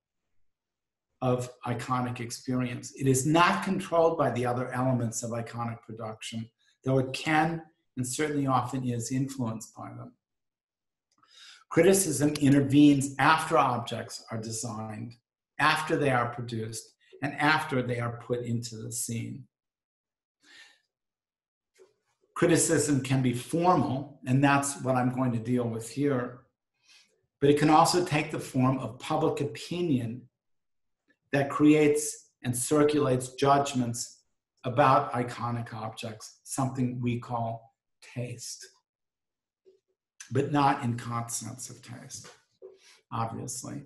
of iconic experience. It is not controlled by the other elements of iconic production, though it can and certainly often is influenced by them. Criticism intervenes after objects are designed, after they are produced, and after they are put into the scene. Criticism can be formal, and that's what I'm going to deal with here, but it can also take the form of public opinion that creates and circulates judgments about iconic objects, something we call taste, but not in concepts of taste, obviously.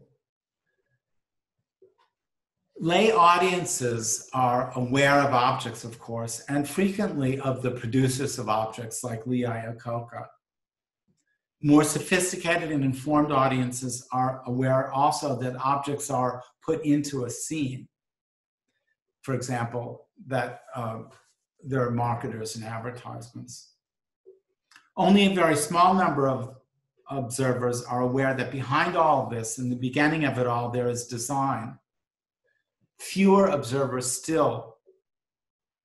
Lay audiences are aware of objects, of course, and frequently of the producers of objects like Lee Iacocca. More sophisticated and informed audiences are aware also that objects are put into a scene. For example, that there are marketers and advertisements. Only a very small number of observers are aware that behind all of this, in the beginning of it all, there is design. Fewer observers still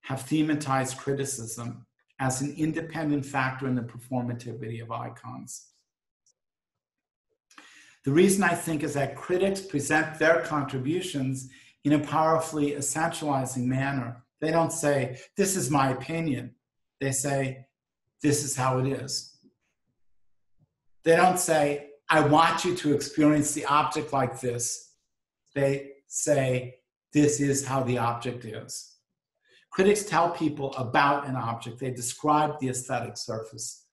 have thematized criticism as an independent factor in the performativity of icons. The reason, I think, is that critics present their contributions in a powerfully essentializing manner. They don't say, this is my opinion. They say, this is how it is. They don't say, I want you to experience the object like this. They say, this is how the object is. Critics tell people about an object. They describe the aesthetic surface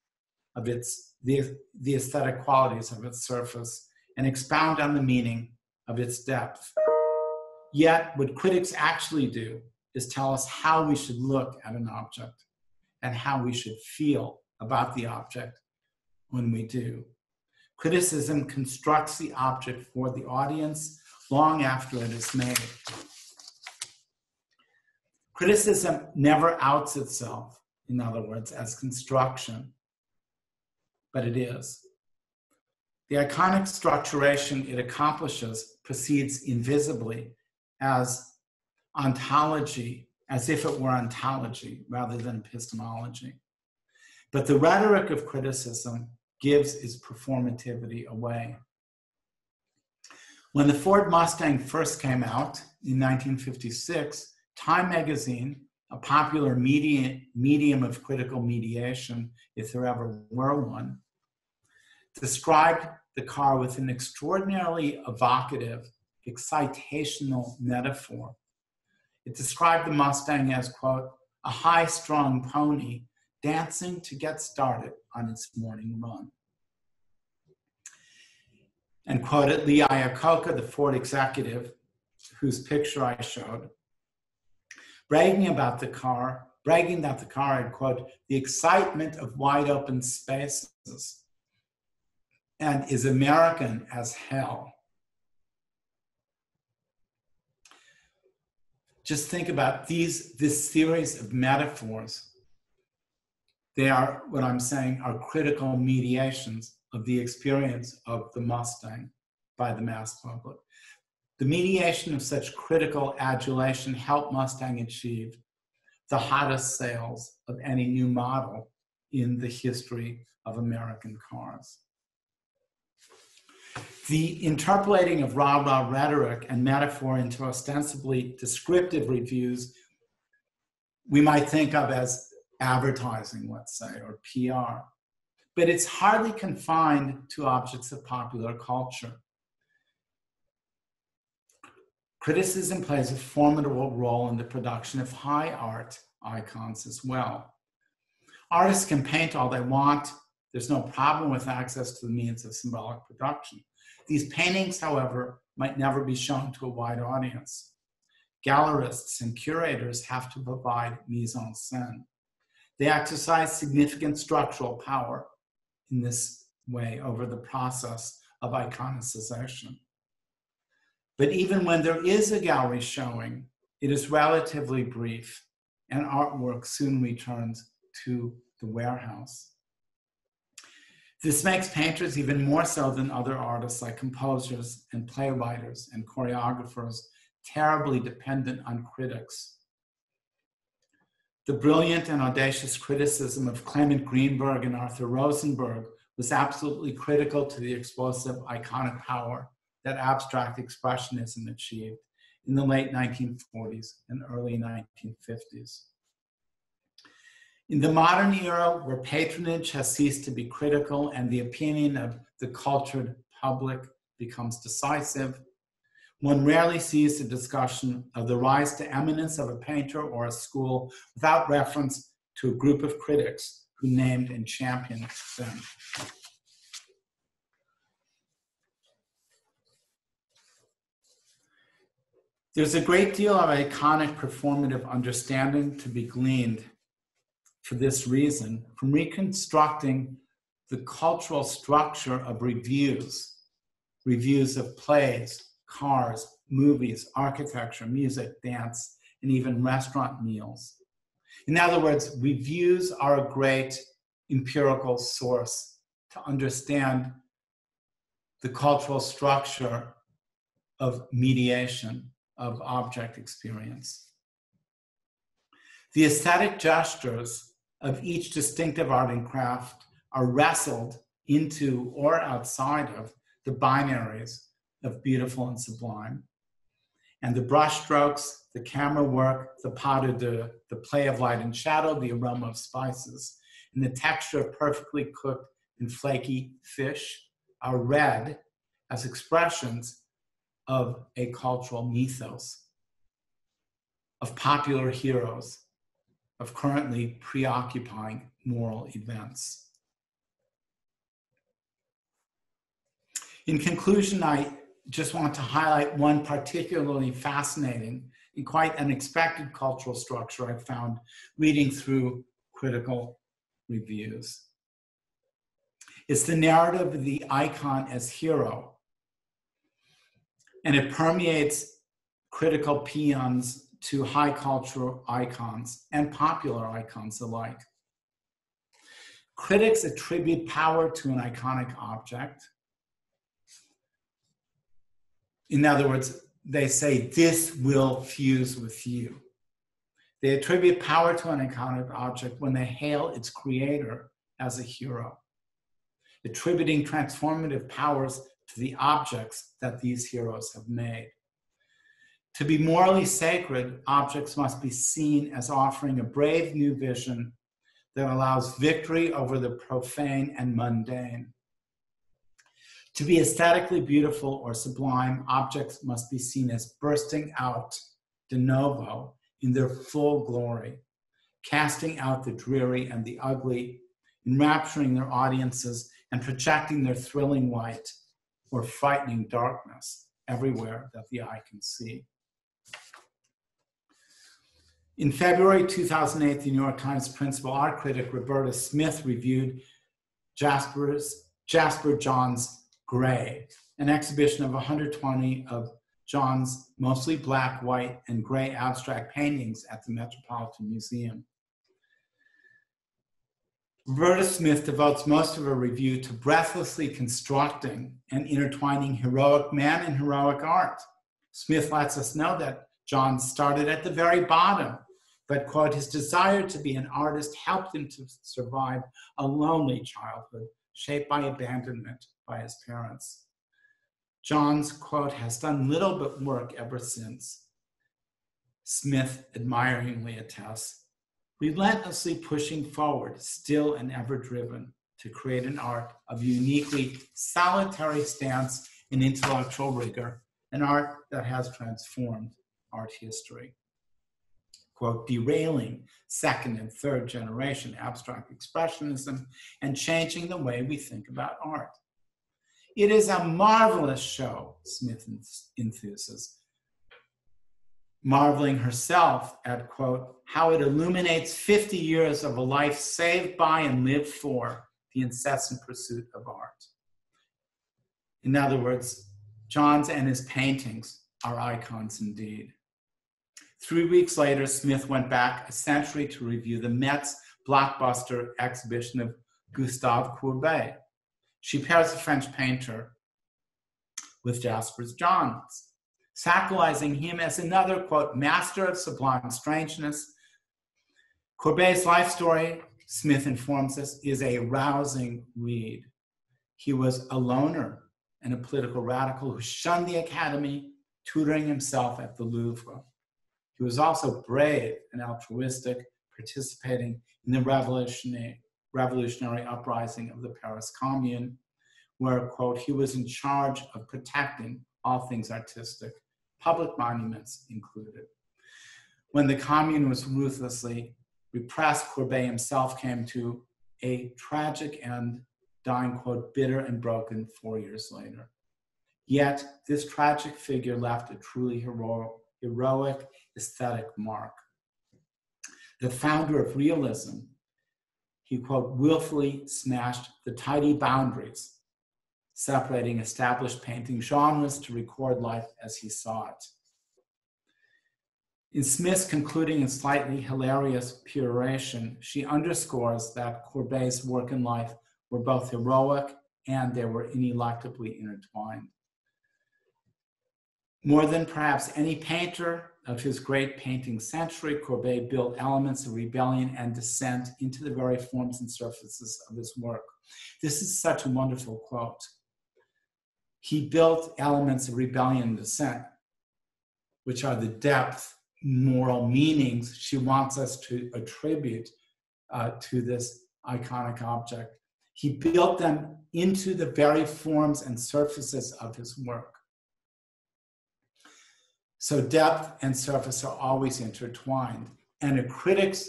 of the aesthetic qualities of its surface and expound on the meaning of its depth. Yet, what critics actually do is tell us how we should look at an object and how we should feel about the object when we do. Criticism constructs the object for the audience long after it is made. Criticism never outs itself, in other words, as construction, but it is. The iconic structuration it accomplishes proceeds invisibly as ontology, as if it were ontology rather than epistemology. But the rhetoric of criticism gives its performativity away. When the Ford Mustang first came out in 1956, Time magazine, a popular medium of critical mediation, if there ever were one, described the car with an extraordinarily evocative, excitational metaphor. It described the Mustang as, quote, a high-strung pony dancing to get started on its morning run. And quoted Lee Iacocca, the Ford executive, whose picture I showed, bragging that the car had, quote, the excitement of wide open spaces and is American as hell. Just think about this series of metaphors. They are, what I'm saying, are critical mediations of the experience of the Mustang by the mass public. The mediation of such critical adulation helped Mustang achieve the hottest sales of any new model in the history of American cars. The interpolating of rah-rah rhetoric and metaphor into ostensibly descriptive reviews we might think of as advertising, let's say, or PR. But it's hardly confined to objects of popular culture. Criticism plays a formidable role in the production of high art icons as well. Artists can paint all they want. There's no problem with access to the means of symbolic production. These paintings, however, might never be shown to a wide audience. Gallerists and curators have to provide mise en scène. They exercise significant structural power in this way over the process of iconicization. But even when there is a gallery showing, it is relatively brief, and artwork soon returns to the warehouse. This makes painters even more so than other artists like composers and playwrights and choreographers terribly dependent on critics. The brilliant and audacious criticism of Clement Greenberg and Arthur Rosenberg was absolutely critical to the explosive iconic power that abstract expressionism achieved in the late 1940s and early 1950s. In the modern era, where patronage has ceased to be critical and the opinion of the cultured public becomes decisive, one rarely sees the discussion of the rise to eminence of a painter or a school without reference to a group of critics who named and championed them. There's a great deal of iconic performative understanding to be gleaned for this reason from reconstructing the cultural structure of reviews of plays, cars, movies, architecture, music, dance, and even restaurant meals. In other words, reviews are a great empirical source to understand the cultural structure of mediation of object experience. The aesthetic gestures of each distinctive art and craft are wrestled into or outside of the binaries of beautiful and sublime. And the brushstrokes, the camera work, the pas de deux, the play of light and shadow, the aroma of spices, and the texture of perfectly cooked and flaky fish are read as expressions of a cultural mythos, of popular heroes, of currently preoccupying moral events. In conclusion, I just want to highlight one particularly fascinating and quite unexpected cultural structure I found reading through critical reviews. It's the narrative of the icon as hero, and it permeates critical paeans to high cultural icons and popular icons alike. Critics attribute power to an iconic object. In other words, they say, this will fuse with you. They attribute power to an iconic object when they hail its creator as a hero, attributing transformative powers to the objects that these heroes have made. To be morally sacred, objects must be seen as offering a brave new vision that allows victory over the profane and mundane. To be aesthetically beautiful or sublime, objects must be seen as bursting out de novo in their full glory, casting out the dreary and the ugly, enrapturing their audiences and projecting their thrilling light or frightening darkness everywhere that the eye can see. In February 2008, the New York Times principal art critic Roberta Smith reviewed Jasper John's Gray, an exhibition of 120 of John's mostly black, white, and gray abstract paintings at the Metropolitan Museum. Roberta Smith devotes most of her review to breathlessly constructing and intertwining heroic man and heroic art. Smith lets us know that John started at the very bottom, but, quote, his desire to be an artist helped him to survive a lonely childhood shaped by abandonment by his parents. John's, quote, has done little but work ever since. Smith admiringly attests, relentlessly pushing forward, still and ever driven to create an art of uniquely solitary stance and intellectual rigor, an art that has transformed art history. Quote, derailing second and third generation abstract expressionism and changing the way we think about art. It is a marvelous show, Smith enthuses, marveling herself at, quote, how it illuminates 50 years of a life saved by and lived for the incessant pursuit of art. In other words, John's and his paintings are icons indeed. 3 weeks later, Smith went back a century to review the Met's blockbuster exhibition of Gustave Courbet. She pairs the French painter with Jasper Johns, sacralizing him as another, quote, master of sublime strangeness. Courbet's life story, Smith informs us, is a rousing read. He was a loner and a political radical who shunned the academy, tutoring himself at the Louvre. He was also brave and altruistic, participating in the revolutionary uprising of the Paris Commune, where, quote, he was in charge of protecting all things artistic, public monuments included. When the Commune was ruthlessly repressed, Courbet himself came to a tragic end, dying, quote, bitter and broken 4 years later. Yet this tragic figure left a truly heroic aesthetic mark. The founder of realism, he, quote, willfully smashed the tidy boundaries separating established painting genres to record life as he saw it. In Smith's concluding and slightly hilarious peroration, she underscores that Courbet's work and life were both heroic and they were ineluctably intertwined. More than perhaps any painter of his great painting century, Courbet built elements of rebellion and dissent into the very forms and surfaces of his work. This is such a wonderful quote. He built elements of rebellion and dissent, which are the depth, moral meanings she wants us to attribute to this iconic object. He built them into the very forms and surfaces of his work. So depth and surface are always intertwined, and a critic's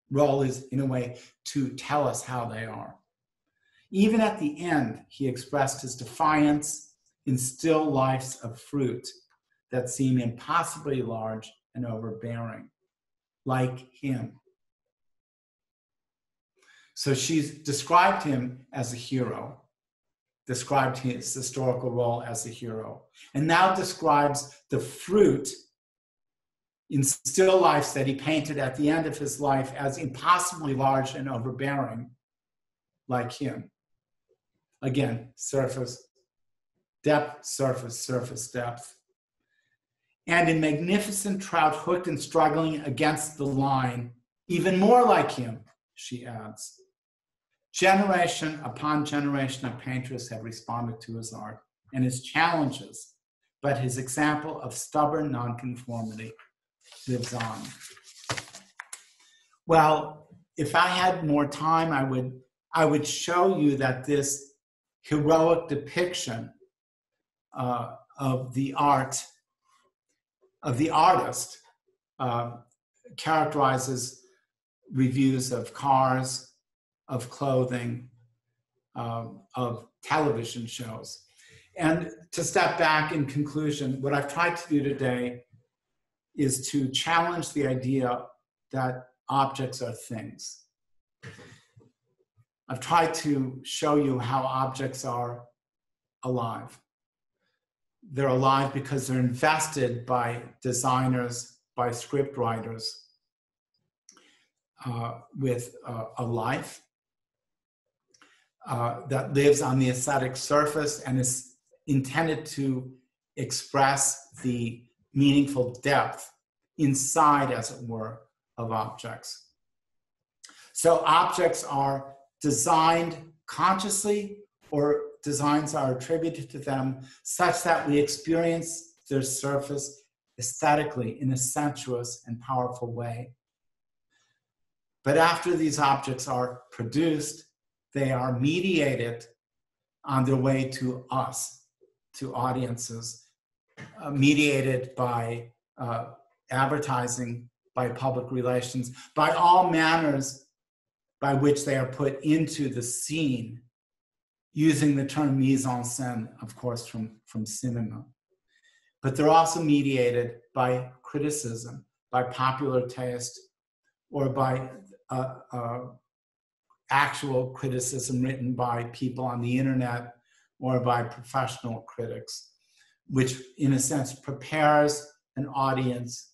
role is, in a way, to tell us how they are. Even at the end, he expressed his defiance in still lifes of fruit that seem impossibly large and overbearing, like him. So she's described him as a hero, described his historical role as a hero, and now describes the fruit in still lifes that he painted at the end of his life as impossibly large and overbearing, like him. Again, surface, depth, surface, surface, depth. And in magnificent trout hooked and struggling against the line, even more like him, she adds. Generation upon generation of painters have responded to his art and his challenges, but his example of stubborn nonconformity lives on. Well, if I had more time, I would show you that this heroic depiction of the art, of the artist, characterizes reviews of cars, of clothing, of television shows. And to step back in conclusion, what I've tried to do today is to challenge the idea that objects are things. I've tried to show you how objects are alive. They're alive because they're invested by designers, by script writers, with a life that lives on the aesthetic surface and is intended to express the meaningful depth inside, as it were, of objects. So objects are designed consciously, or designs are attributed to them such that we experience their surface aesthetically in a sensuous and powerful way. But after these objects are produced, they are mediated on their way to us, to audiences, mediated by advertising, by public relations, by all manners by which they are put into the scene, using the term mise en scène, of course, from cinema. But they're also mediated by criticism, by popular taste, or by actual criticism written by people on the internet or by professional critics, which in a sense prepares an audience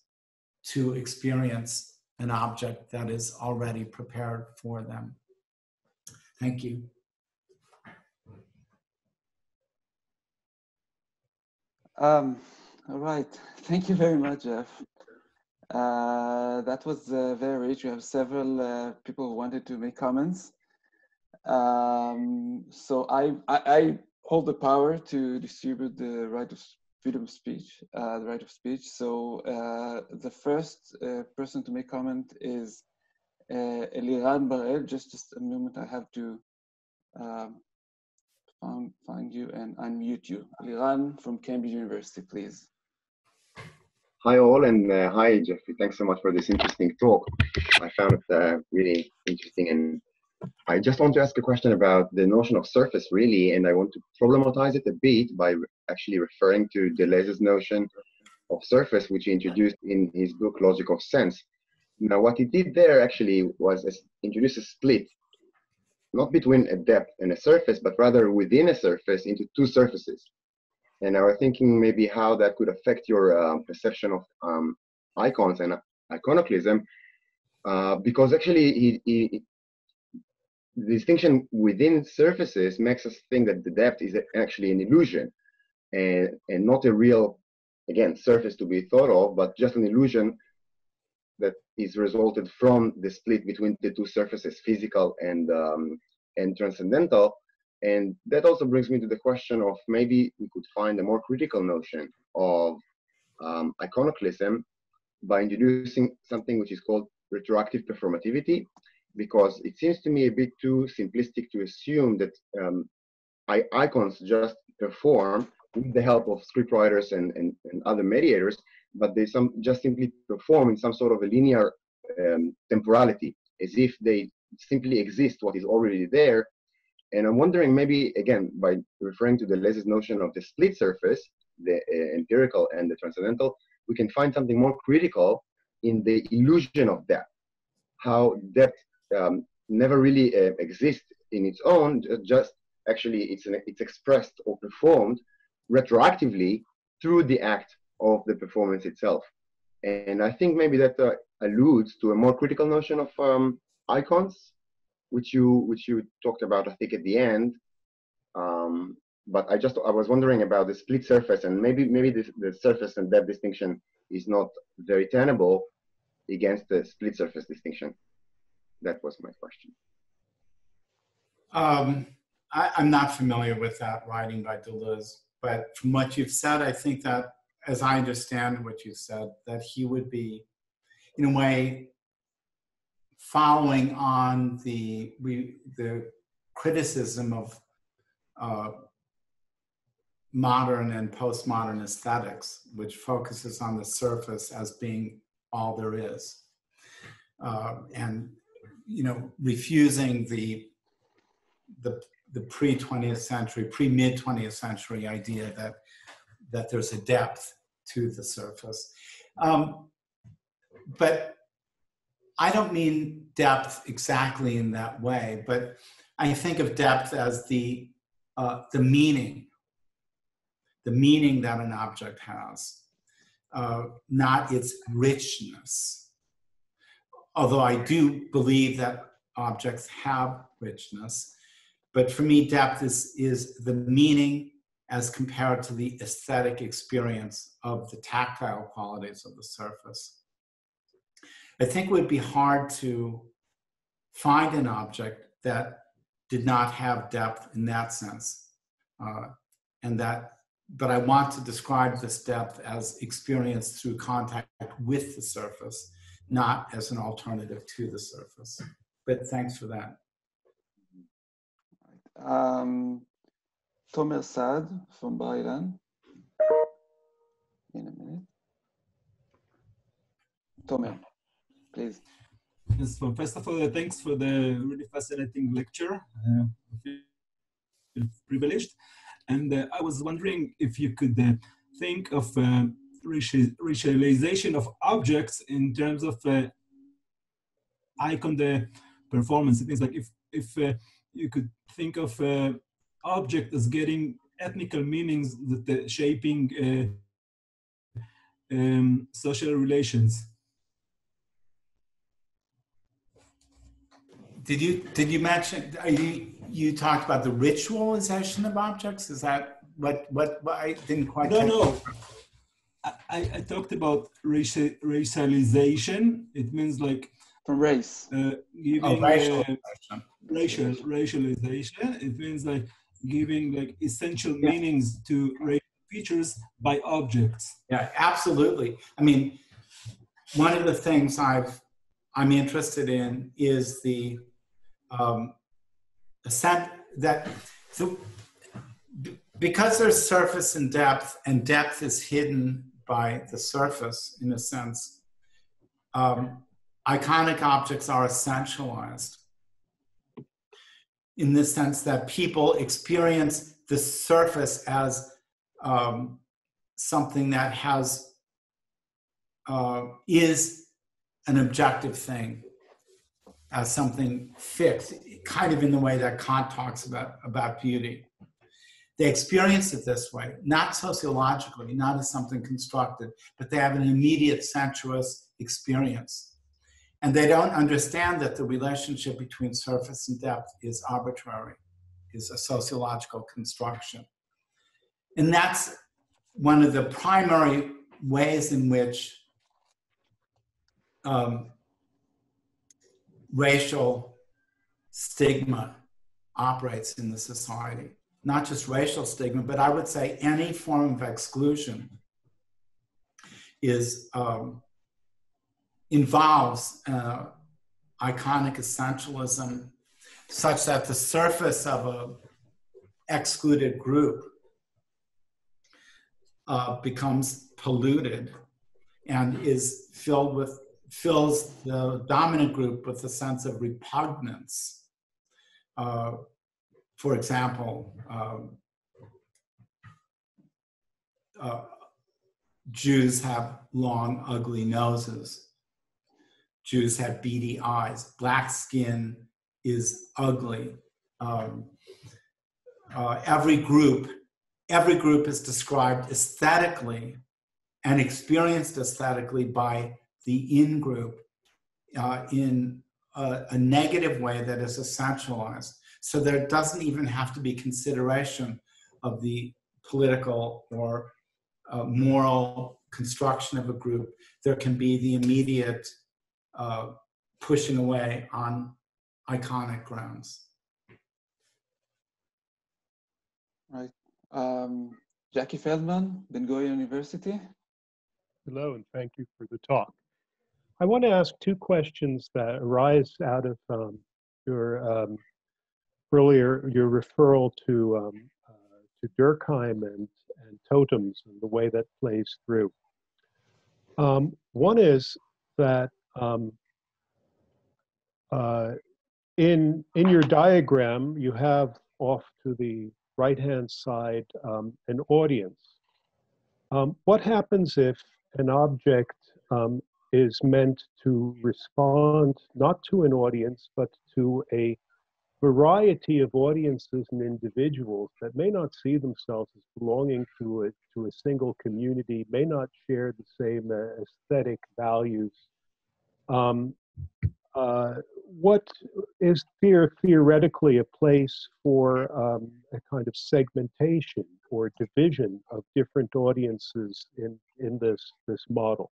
to experience an object that is already prepared for them. Thank you. All right, thank you very much, Jeff. That was very rich. We have several people who wanted to make comments. So I hold the power to distribute the right of freedom of speech, the right of speech. So the first person to make comment is Eliran Bar-El. Just a moment, I have to find you and unmute you. Eliran from Cambridge University, please. Hi all, and hi Jeffrey. Thanks so much for this interesting talk. I found it really interesting, and I just want to ask a question about the notion of surface, really, and I want to problematize it a bit by actually referring to Deleuze's notion of surface, which he introduced in his book Logic of Sense. Now, what he did there actually was introduce a split, not between a depth and a surface, but rather within a surface into two surfaces. And I was thinking maybe how that could affect your perception of icons and iconoclasm, because actually the distinction within surfaces makes us think that the depth is actually an illusion and not a real, again, surface to be thought of, but just an illusion that is resulted from the split between the two surfaces, physical and transcendental. And that also brings me to the question of maybe we could find a more critical notion of iconoclasm by introducing something which is called retroactive performativity, because it seems to me a bit too simplistic to assume that icons just perform with the help of scriptwriters and other mediators, but they just simply perform in some sort of a linear temporality, as if they simply exist what is already there. And I'm wondering, maybe, again, by referring to Deleuze's notion of the split surface, the empirical and the transcendental, we can find something more critical in the illusion of depth. How depth never really exists in its own, just actually it's expressed or performed retroactively through the act of the performance itself. And I think maybe that alludes to a more critical notion of icons, which you talked about, I think, at the end. But I was wondering about the split surface, and maybe the surface and depth distinction is not very tenable against the split surface distinction. That was my question. I'm not familiar with that writing by Deleuze, but from what you've said, I think that, as I understand what you said, that he would be, in a way, following on the criticism of modern and postmodern aesthetics, which focuses on the surface as being all there is, and refusing the pre-20th century, pre-mid 20th century idea that there's a depth to the surface. But I don't mean depth exactly in that way, but I think of depth as the meaning that an object has, not its richness. Although I do believe that objects have richness, but for me, depth is the meaning as compared to the aesthetic experience of the tactile qualities of the surface. I think it would be hard to find an object that did not have depth in that sense. But I want to describe this depth as experienced through contact with the surface, not as an alternative to the surface. But thanks for that. Tomer Saad from Bar-Ilan. In a minute. Tomer, please. Yes, well, first of all, thanks for the really fascinating lecture. I feel privileged. And I was wondering if you could think of racialization of objects in terms of icon performance. It means like if you could think of object as getting ethnical meanings that shaping social relations. Did you mention, you talked about the ritualization of objects? Is that what I didn't quite catch? No. I talked about racialization. It means like from race. Giving racialization. It means like giving like essential meanings to racial features by objects. Yeah, absolutely. I mean, one of the things I'm interested in is the because there's surface and depth is hidden by the surface in a sense. Iconic objects are essentialized in the sense that people experience the surface as something that is an objective thing, as something fixed, kind of in the way that Kant talks about beauty. They experience it this way, not sociologically, not as something constructed, but they have an immediate sensuous experience. And they don't understand that the relationship between surface and depth is arbitrary, is a sociological construction. And that's one of the primary ways in which racial stigma operates in the society. Not just racial stigma, but I would say any form of exclusion involves iconic essentialism, such that the surface of an excluded group becomes polluted and fills the dominant group with a sense of repugnance. For example, Jews have long, ugly noses. Jews have beady eyes. Black skin is ugly. Every group is described aesthetically and experienced aesthetically by the in-group in a negative way that is essentialized. So there doesn't even have to be consideration of the political or moral construction of a group. There can be the immediate pushing away on iconic grounds. Right. Jackie Feldman, Ben-Gurion University. Hello, and thank you for the talk. I want to ask two questions that arise out of your earlier your referral to Durkheim and totems and the way that plays through. One is that in your diagram you have off to the right-hand side an audience. What happens if an object is meant to respond not to an audience, but to a variety of audiences and individuals that may not see themselves as belonging to a single community, may not share the same aesthetic values? What is theoretically a place for a kind of segmentation or division of different audiences in this model?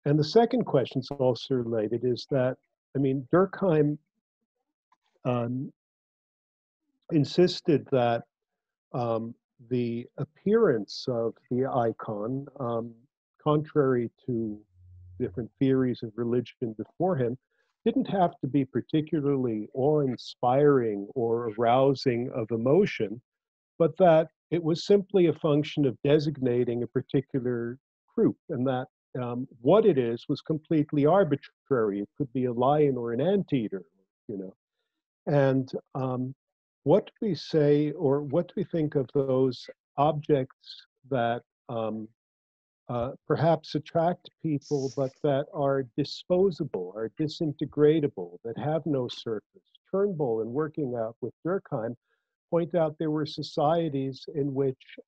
And the second question is also related, is that, I mean, Durkheim insisted that the appearance of the icon, contrary to different theories of religion before him, didn't have to be particularly awe-inspiring or arousing of emotion, but that it was simply a function of designating a particular group, and that what it is was completely arbitrary. It could be a lion or an anteater, you know. And what do we say, or what do we think of those objects that perhaps attract people, but that are disposable, are disintegratable, that have no surface? Turnbull, in working out with Durkheim, point out there were societies in which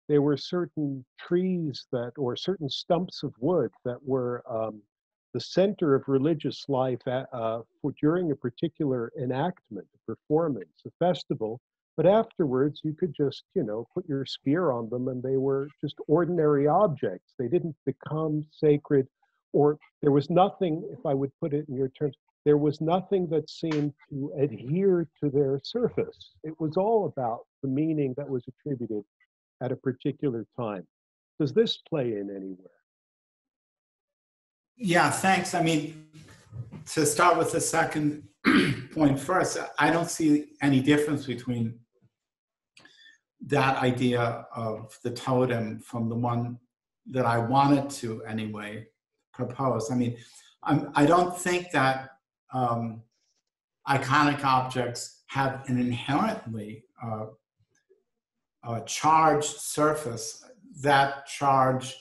there were certain trees that, or certain stumps of wood that were the center of religious life during a particular enactment, a performance, a festival. But afterwards, you could just, you know, put your spear on them and they were just ordinary objects. They didn't become sacred, or there was nothing, if I would put it in your terms, there was nothing that seemed to adhere to their surface. It was all about the meaning that was attributed at a particular time. Does this play in anywhere? Yeah, thanks. I mean, to start with the second point first, I don't see any difference between that idea of the totem from the one that I wanted to anyway propose. I mean, I don't think that iconic objects have an inherently charged surface. That charge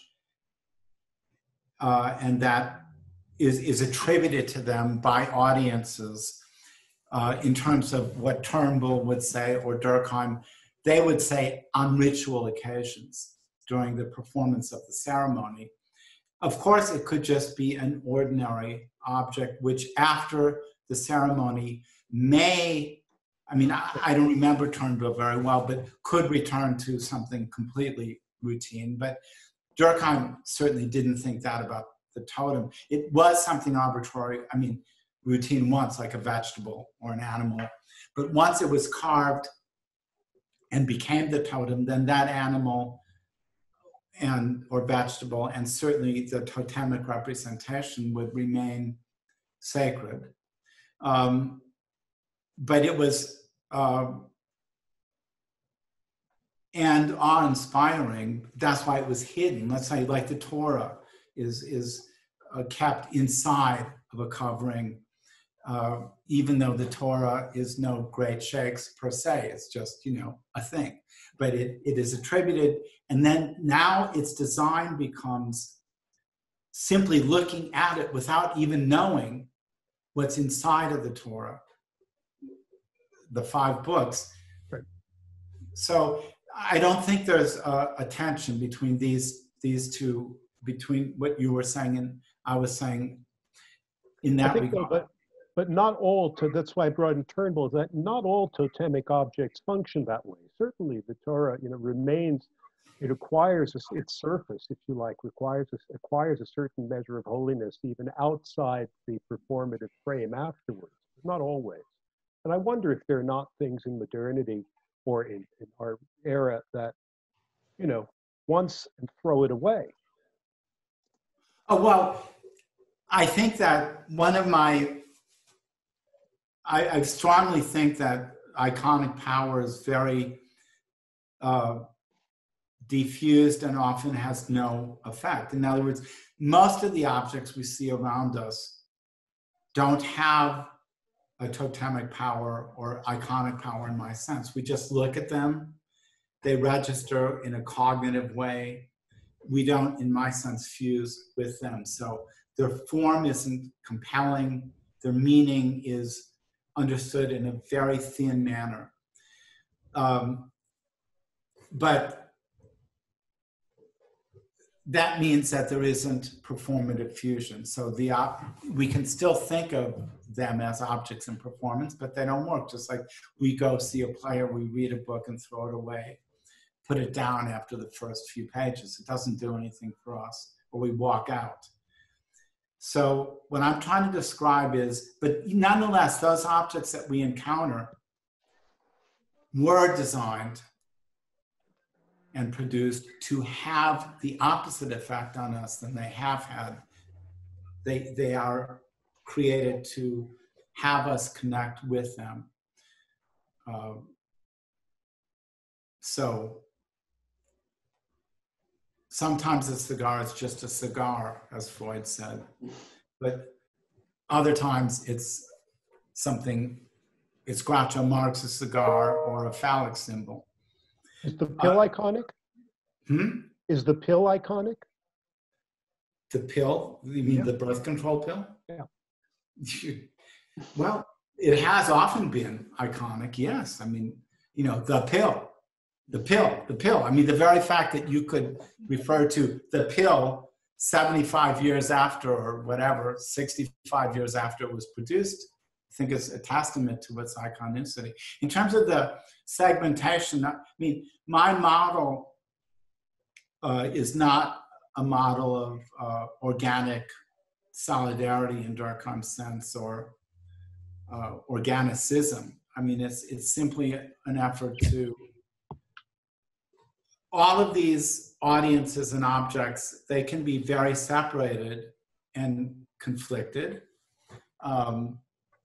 and that is attributed to them by audiences in terms of what Turnbull would say, or Durkheim. They would say on ritual occasions during the performance of the ceremony. Of course, it could just be an ordinary object, which after the ceremony may, I mean, I don't remember Turnbull very well, but could return to something completely routine. But Durkheim certainly didn't think that about the totem. It was something arbitrary, I mean, routine once, like a vegetable or an animal. But once it was carved and became the totem, then that animal or vegetable, and certainly the totemic representation, would remain sacred. But it was, and awe-inspiring. That's why it was hidden. Let's say, like the Torah is kept inside of a covering, even though the Torah is no great shakes per se. It's just, you know, a thing. But it is attributed, and then now its design becomes simply looking at it without even knowing what's inside of the Torah, the 5 books. Right. So I don't think there's a tension between these two, between what you were saying and I was saying in that regard. So, but not all, that's why I brought in Turnbull, is that not all totemic objects function that way. Certainly the Torah, remains, it acquires its surface, if you like, acquires a certain measure of holiness even outside the performative frame afterwards, but not always. And I wonder if there are not things in modernity or in our era that, once and throw it away. Oh, well, I think that I strongly think that iconic power is very diffused and often has no effect. In other words, most of the objects we see around us don't have a totemic power or iconic power in my sense. We just look at them, they register in a cognitive way. We don't, in my sense, fuse with them. So their form isn't compelling, their meaning is understood in a very thin manner. But that means that there isn't performative fusion. So we can still think of them as objects in performance, but they don't work. Just like we go see a play or we read a book and throw it away, put it down after the first few pages. It doesn't do anything for us, or we walk out. So what I'm trying to describe is, but nonetheless, those objects that we encounter were designed and produced to have the opposite effect on us than they have had. They are created to have us connect with them. So sometimes a cigar is just a cigar, as Freud said, but other times it's something, it's Groucho Marx's cigar or a phallic symbol. Is the pill iconic? Is the pill iconic? The pill? You mean the birth control pill? Yeah. Well, it has often been iconic, yes. I mean, the pill. I mean, the very fact that you could refer to the pill 75 years after, or whatever, 65 years after it was produced, I think is a testament to its iconicity. In terms of the segmentation, I mean, my model is not a model of organic solidarity in Durkheim's sense, or organicism. I mean, it's simply an effort to, all of these audiences and objects, they can be very separated and conflicted.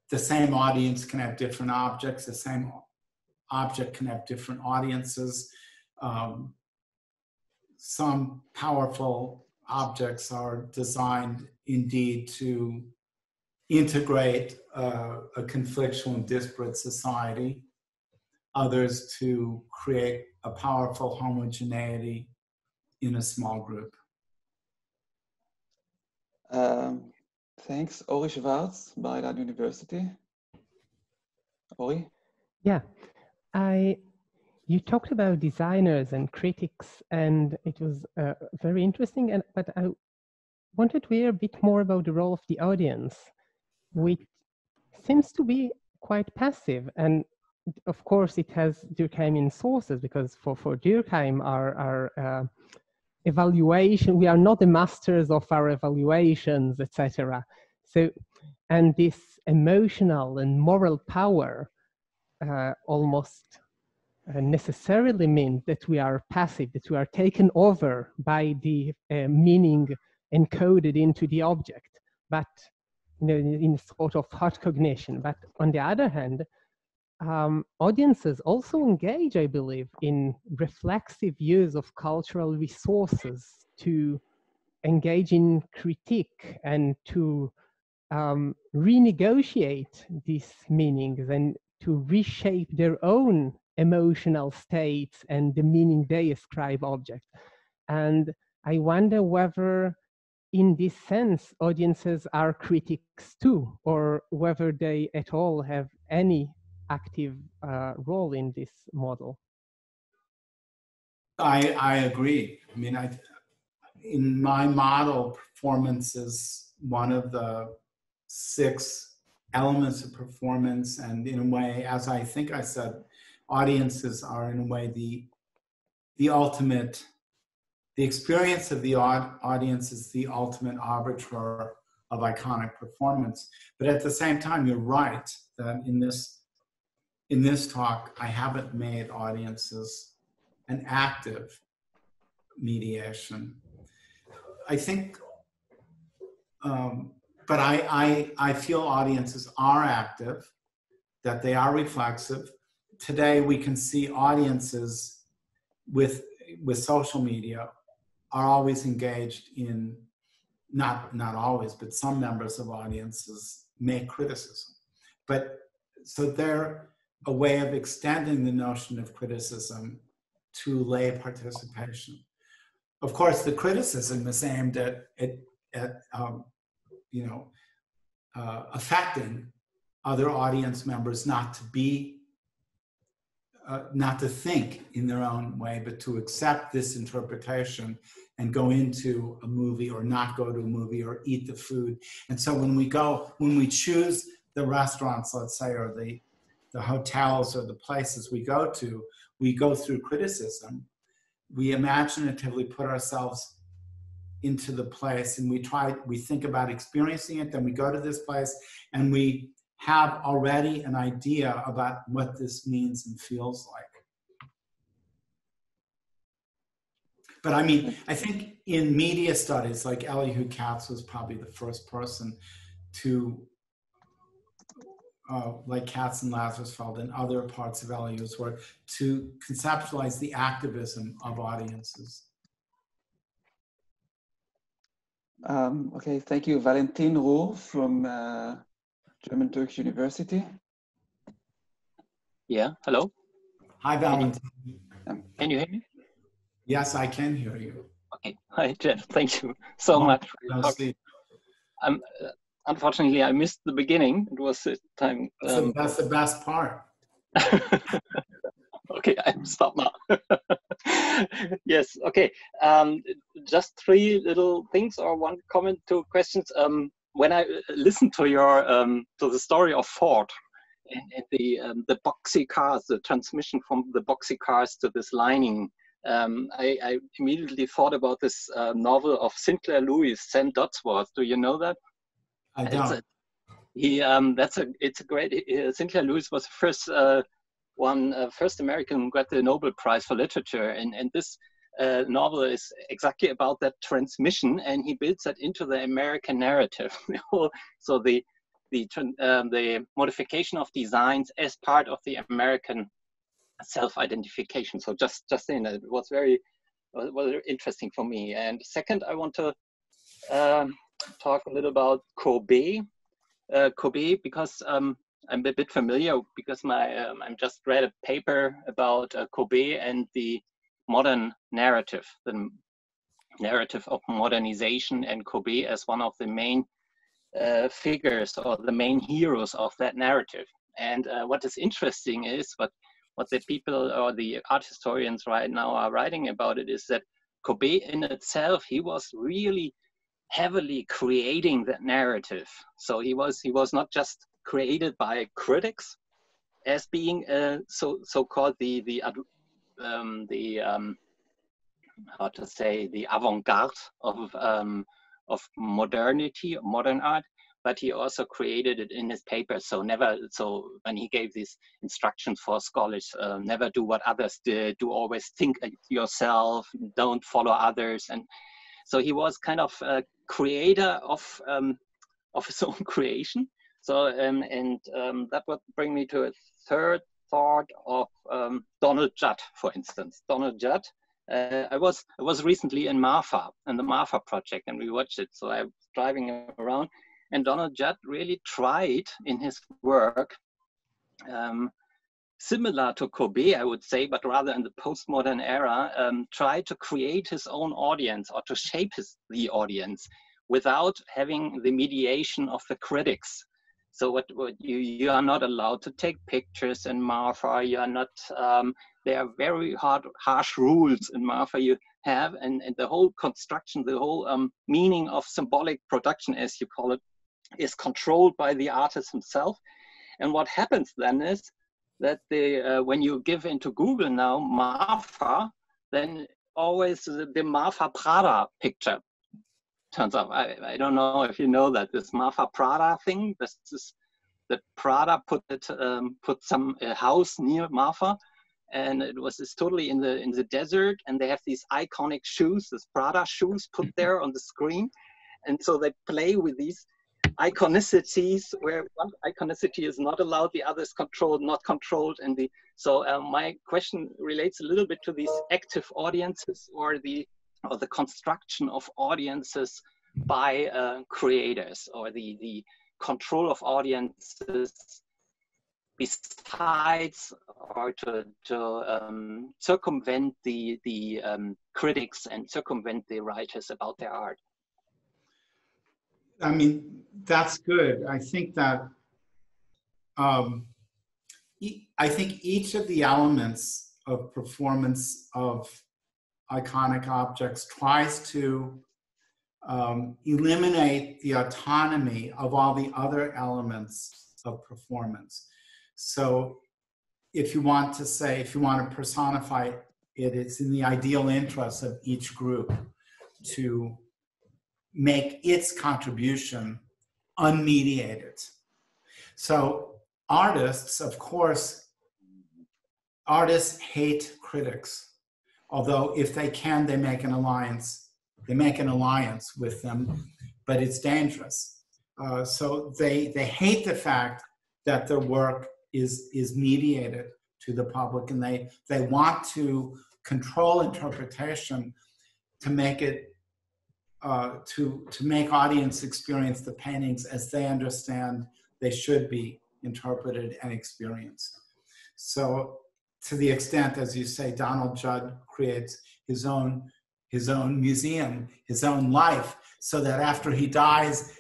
The same audience can have different objects, the same object can have different audiences. Some powerful objects are designed indeed to integrate a conflictual and disparate society, others to create a powerful homogeneity in a small group. Thanks. Ori Schwartz, Bar-Ilan University. Ori? Yeah, you talked about designers and critics, and it was very interesting. But I wanted to hear a bit more about the role of the audience, which seems to be quite passive. And of course, it has Durkheimian sources, because for Durkheim, our evaluation, we are not the masters of our evaluations, etc. So, and this emotional and moral power almost necessarily means that we are passive, that we are taken over by the meaning encoded into the object, but in sort of hot cognition. But on the other hand, audiences also engage, I believe, in reflexive use of cultural resources to engage in critique and to renegotiate these meanings and to reshape their own emotional states and the meaning they ascribe objects. And I wonder whether in this sense, audiences are critics too, or whether they at all have any active role in this model. I agree. I mean, in my model, performance is one of the 6 elements of performance, and in a way, as I think I said, audiences are in a way the ultimate. The experience of the audience is the ultimate arbiter of iconic performance. But at the same time, you're right that in this talk, I haven't made audiences an active mediation. I think, but I feel audiences are active, that they are reflexive. Today, we can see audiences with social media are always engaged in, not always, but some members of audiences make criticism. But so they're a way of extending the notion of criticism to lay participation. Of course, the criticism is aimed at affecting other audience members not to think in their own way, but to accept this interpretation and go into a movie or not go to a movie or eat the food. And so when we choose the restaurants, let's say, or the hotels or the places we go through criticism. We imaginatively put ourselves into the place and we think about experiencing it, then we go to this place and we have already an idea about what this means and feels like. But I mean, I think in media studies, like Elihu Katz was probably the first person to, like Katz and Lazarsfeld and other parts of Elihu's work, to conceptualize the activism of audiences. Okay, thank you. Valentin Rohr from German Turkish University. Yeah, hello. Hi, Valentin. Can you hear me? Yes, I can hear you. Okay. Hi, Jeff. Thank you so much for your talk. Unfortunately, I missed the beginning. It was the time. That's the best part. Okay, I'm stop now. Yes. Okay. Just 3 little things or 1 comment, 2 questions. When I listened to your to the story of Ford and the boxy cars, the transmission from the boxy cars to this lining, I immediately thought about this novel of Sinclair Lewis, Sam Dodsworth. Do you know that? I don't. It's a great. Sinclair Lewis was the first first American who got the Nobel Prize for Literature, and this novel is exactly about that transmission, and he builds that into the American narrative. So the modification of designs as part of the American self-identification. So just saying that, it was very interesting for me. And second, I want to talk a little about Courbet. Courbet, because I'm a bit familiar, because I just read a paper about Courbet and the modern narrative, the narrative of modernization, and Courbet as one of the main figures or the main heroes of that narrative. And what is interesting is what the people or the art historians right now are writing about it is that Courbet in itself, he was really heavily creating that narrative. So he was not just created by critics as being so-called the how to say, the avant-garde of modernity, modern art, but he also created it in his paper. So when he gave these instructions for scholars, never do what others did, do always think yourself, don't follow others. And so he was kind of a creator of his own creation. So that would bring me to a third thought of Donald Judd, for instance. Donald Judd. I was recently in Marfa, in the Marfa project, and we watched it. So I was driving around, and Donald Judd really tried in his work, similar to Courbet, I would say, but rather in the postmodern era, tried to create his own audience or to shape the audience without having the mediation of the critics. So what you are not allowed to take pictures in Marfa. You are not. There are very harsh rules in Marfa you have, and the whole construction, the whole meaning of symbolic production, as you call it, is controlled by the artist himself. And what happens then is that when you give into Google now Marfa, then always the Marfa Prada picture turns up. I don't know if you know that this Marfa Prada thing. This is that Prada put some house near Marfa, and it's totally in the desert, and they have these iconic shoes, this Prada shoes, put there on the screen, and so they play with these iconicities where one iconicity is not allowed, the other is controlled, not controlled, and so my question relates a little bit to these active audiences or the construction of audiences by creators, or the control of audiences besides, or to circumvent the critics and circumvent the writers about their art. I mean, that's good. I think that I think each of the elements of performance of iconic objects tries to eliminate the autonomy of all the other elements of performance. So if you want to say, if you want to personify it, it's in the ideal interest of each group to make its contribution unmediated. So artists, of course, artists hate critics. Although if they can, they make an alliance. They make an alliance with them, but it's dangerous. So they hate the fact that their work is mediated to the public, and they want to control interpretation to make it to make audience experience the paintings as they understand they should be interpreted and experienced. So to the extent, as you say, Donald Judd creates his own museum, his own life, so that after he dies,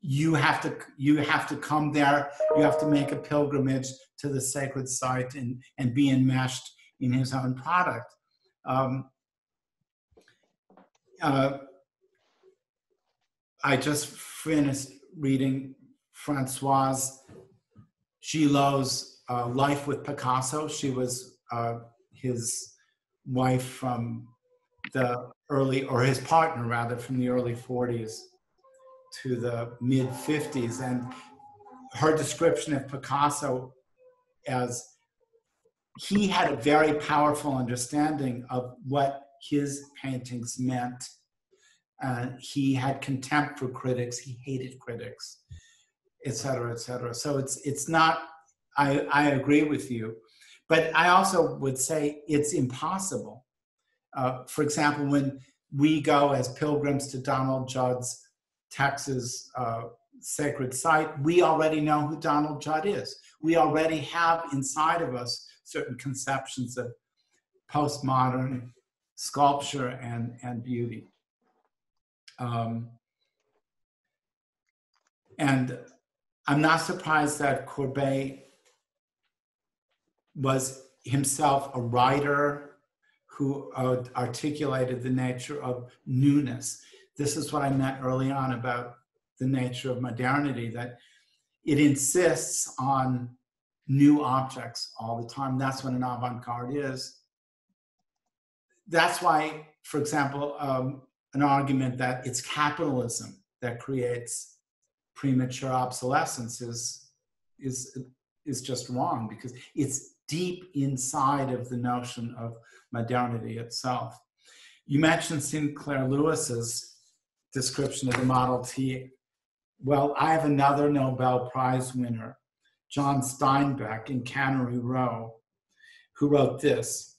you have to come there, you have to make a pilgrimage to the sacred site and be enmeshed in his own product. I just finished reading Françoise Gillot's Life with Picasso. She was his wife from the early, or his partner rather, from the early 40s to the mid 50s. And her description of Picasso as he had a very powerful understanding of what his paintings meant. He had contempt for critics, he hated critics, et cetera, et cetera. So it's not, I agree with you, but I also would say it's impossible. For example, when we go as pilgrims to Donald Judd's Texas sacred site, we already know who Donald Judd is. We already have inside of us certain conceptions of postmodern sculpture and beauty. And I'm not surprised that Courbet was himself a writer who articulated the nature of newness. This is what I meant early on about the nature of modernity, that it insists on new objects all the time. That's what an avant-garde is. That's why, for example, an argument that it's capitalism that creates premature obsolescence is just wrong, because it's deep inside of the notion of modernity itself. You mentioned Sinclair Lewis's description of the Model T. Well, I have another Nobel Prize winner, John Steinbeck in Cannery Row, who wrote this: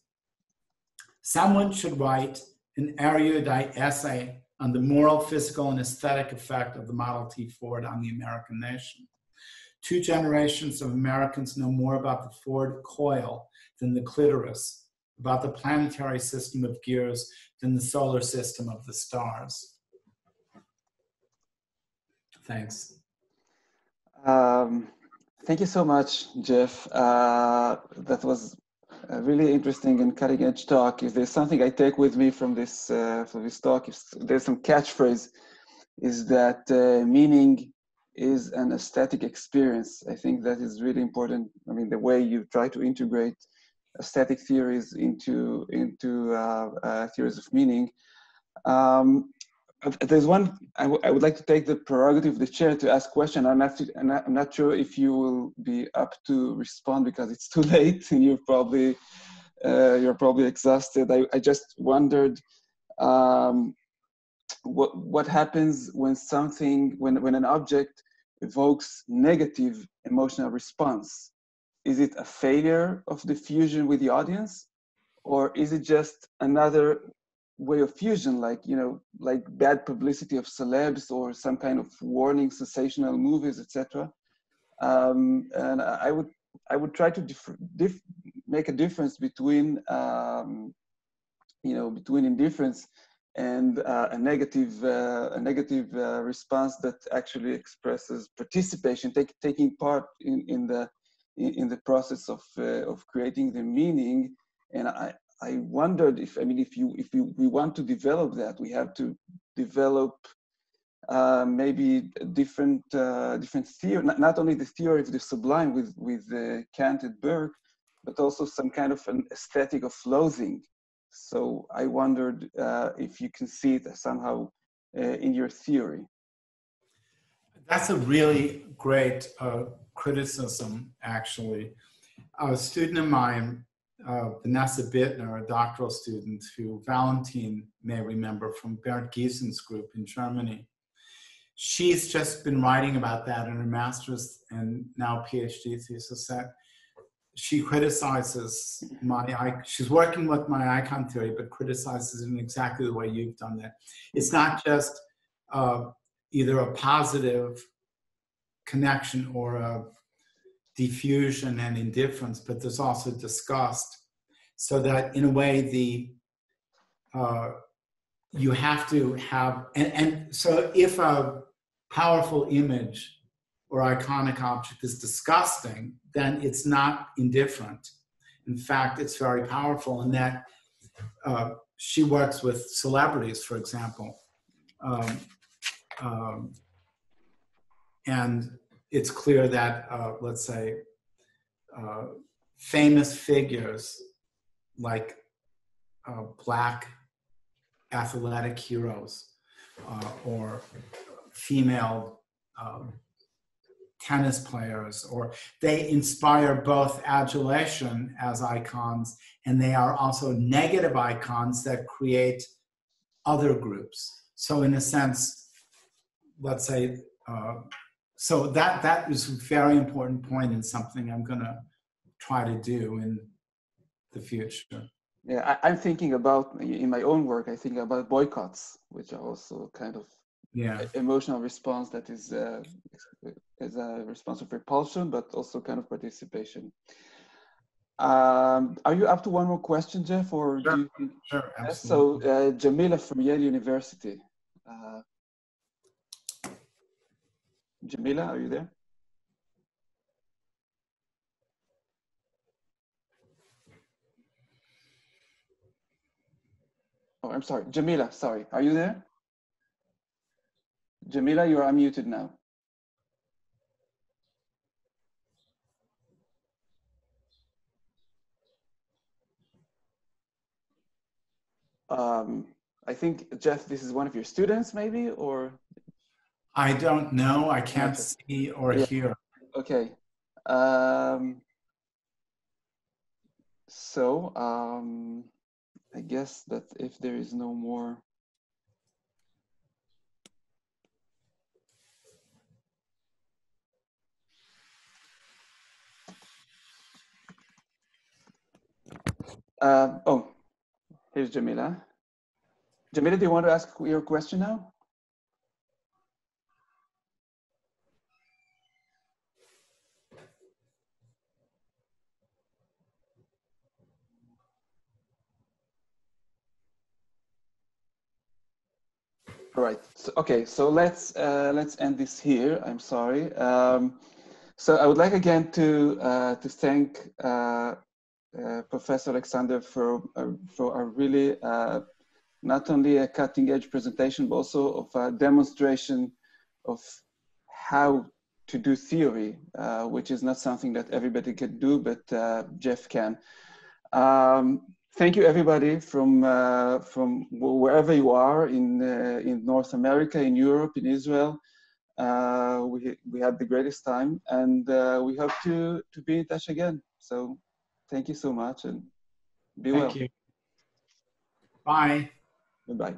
someone should write an erudite essay on the moral, physical, and aesthetic effect of the Model T Ford on the American nation. 2 generations of Americans know more about the Ford coil than the clitoris, about the planetary system of gears than the solar system of the stars. Thanks. Thank you so much, Jeff. That was a really interesting and cutting-edge talk. If there's something I take with me from this talk, if there's some catchphrase, is that meaning is an aesthetic experience. I think that is really important. I mean, the way you try to integrate aesthetic theories into theories of meaning. There's one, I would like to take the prerogative of the chair to ask question. I'm not sure if you will be up to respond because it's too late and you're probably exhausted. I just wondered what happens when when an object evokes negative emotional response. Is it a failure of the fusion with the audience, or is it just another way of fusion, like bad publicity of celebs or some kind of warning sensational movies, etc. And I would try to make a difference between between indifference and a negative response that actually expresses participation, taking part in the process of creating the meaning. And I wondered if we want to develop that, we have to develop maybe different theory, not only the theory of the sublime with Kant and Burke, but also some kind of an aesthetic of loathing. So I wondered if you can see it somehow in your theory. That's a really great criticism, actually. A student of mine, Vanessa Bittner, a doctoral student who Valentin may remember from Bernd Giesen's group in Germany. She's just been writing about that in her master's and now PhD thesis set. She criticizes she's working with my icon theory, but criticizes it in exactly the way you've done that. It's not just either a positive connection or a diffusion and indifference, but there's also disgust. So that in a way, you have to have, and so if a powerful image or iconic object is disgusting, then it's not indifferent. In fact, it's very powerful in that she works with celebrities, for example. And it's clear that, let's say, famous figures like Black athletic heroes or female tennis players, or they inspire both adulation as icons, and they are also negative icons that create other groups. So in a sense, let's say, so that is a very important point and something I'm gonna try to do in the future. Yeah, I'm thinking about, in my own work, I think about boycotts, which are also kind of emotional response that is a response of repulsion, but also kind of participation. Are you up to one more question, Jeff, or sure, do you think? Sure, absolutely. So Jamila from Yale University. Jamila, are you there? Oh, I'm sorry, Jamila, sorry, are you there? Jamila, you are unmuted now. I think, Jeff, this is one of your students, maybe, or? I don't know. I can't see or hear. Okay. So I guess that if there is no more. Oh, here's Jamila. Jamila, do you want to ask your question now? All right. So, okay. So let's end this here. I'm sorry. So I would like again to thank Professor Alexander for a really not only a cutting-edge presentation, but also of a demonstration of how to do theory, which is not something that everybody can do, but Jeff can. Thank you, everybody, from wherever you are in North America, in Europe, in Israel. We had the greatest time, and we hope to be in touch again. So thank you so much, and be well. Thank you. Bye. Goodbye.